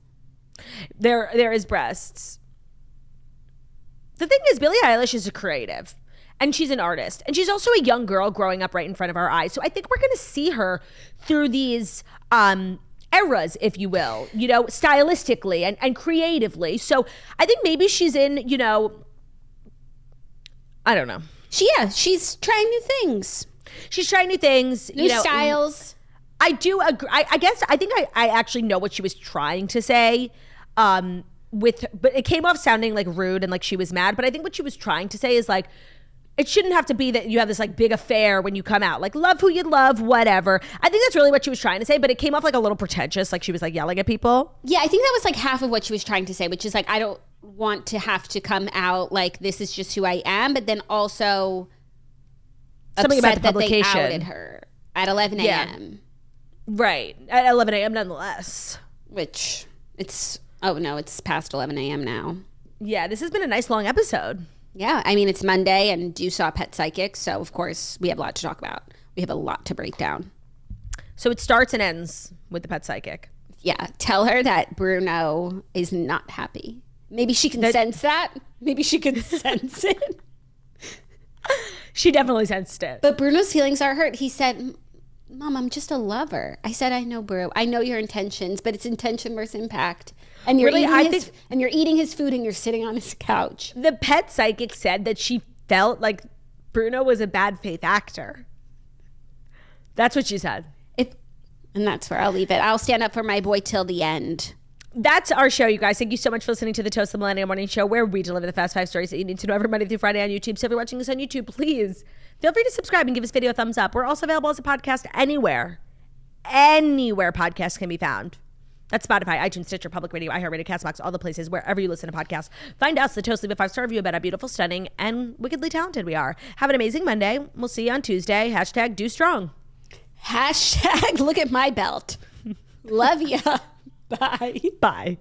There is breasts. The thing is, Billie Eilish is a creative, and she's an artist, and she's also a young girl growing up right in front of our eyes. So I think we're going to see her through these eras, if you will, you know, stylistically and creatively. So I think maybe she's in, you know, I don't know. She's trying new things. She's trying new things. New styles. I do agree. I think I actually know what she was trying to say. But it came off sounding like rude and like she was mad. But I think what she was trying to say is like, it shouldn't have to be that you have this like big affair when you come out. Like, love who you love, whatever. I think that's really what she was trying to say. But it came off like a little pretentious. Like she was like yelling at people. Yeah, I think that was like half of what she was trying to say, which is like, I don't want to have to come out like this is just who I am. But then also something about the publication. That they outed her at 11 a.m. Yeah. Right. At 11 a.m. nonetheless. Which it's past 11 a.m. now. Yeah, this has been a nice long episode. Yeah, I mean, it's Monday and you saw Pet Psychic, so of course we have a lot to talk about. We have a lot to break down. So it starts and ends with the Pet Psychic. Yeah, tell her that Bruno is not happy. Maybe she can sense that. Maybe she can sense it. She definitely sensed it. But Bruno's feelings are hurt. He said, Mom, I'm just a lover. I said, I know, Bru. I know your intentions, but it's intention versus impact. And you're eating his food and you're sitting on his couch. The Pet Psychic said that she felt like Bruno was a bad faith actor. That's what she said. And that's where I'll leave it. I'll stand up for my boy till the end. That's our show, you guys. Thank you so much for listening to the Toast the Millennial Morning Show, where we deliver the fast 5 stories that you need to know every Monday through Friday on YouTube. So if you're watching us on YouTube, please feel free to subscribe and give this video a thumbs up. We're also available as a podcast anywhere podcasts can be found. That's Spotify, iTunes, Stitcher, Public Radio, iHeartRadio, CastBox, all the places wherever you listen to podcasts. Find us, the Toast, leave a 5-star review about how beautiful, stunning, and wickedly talented we are. Have an amazing Monday. We'll see you on Tuesday. Hashtag do strong. Hashtag look at my belt. Love ya. Bye. Bye.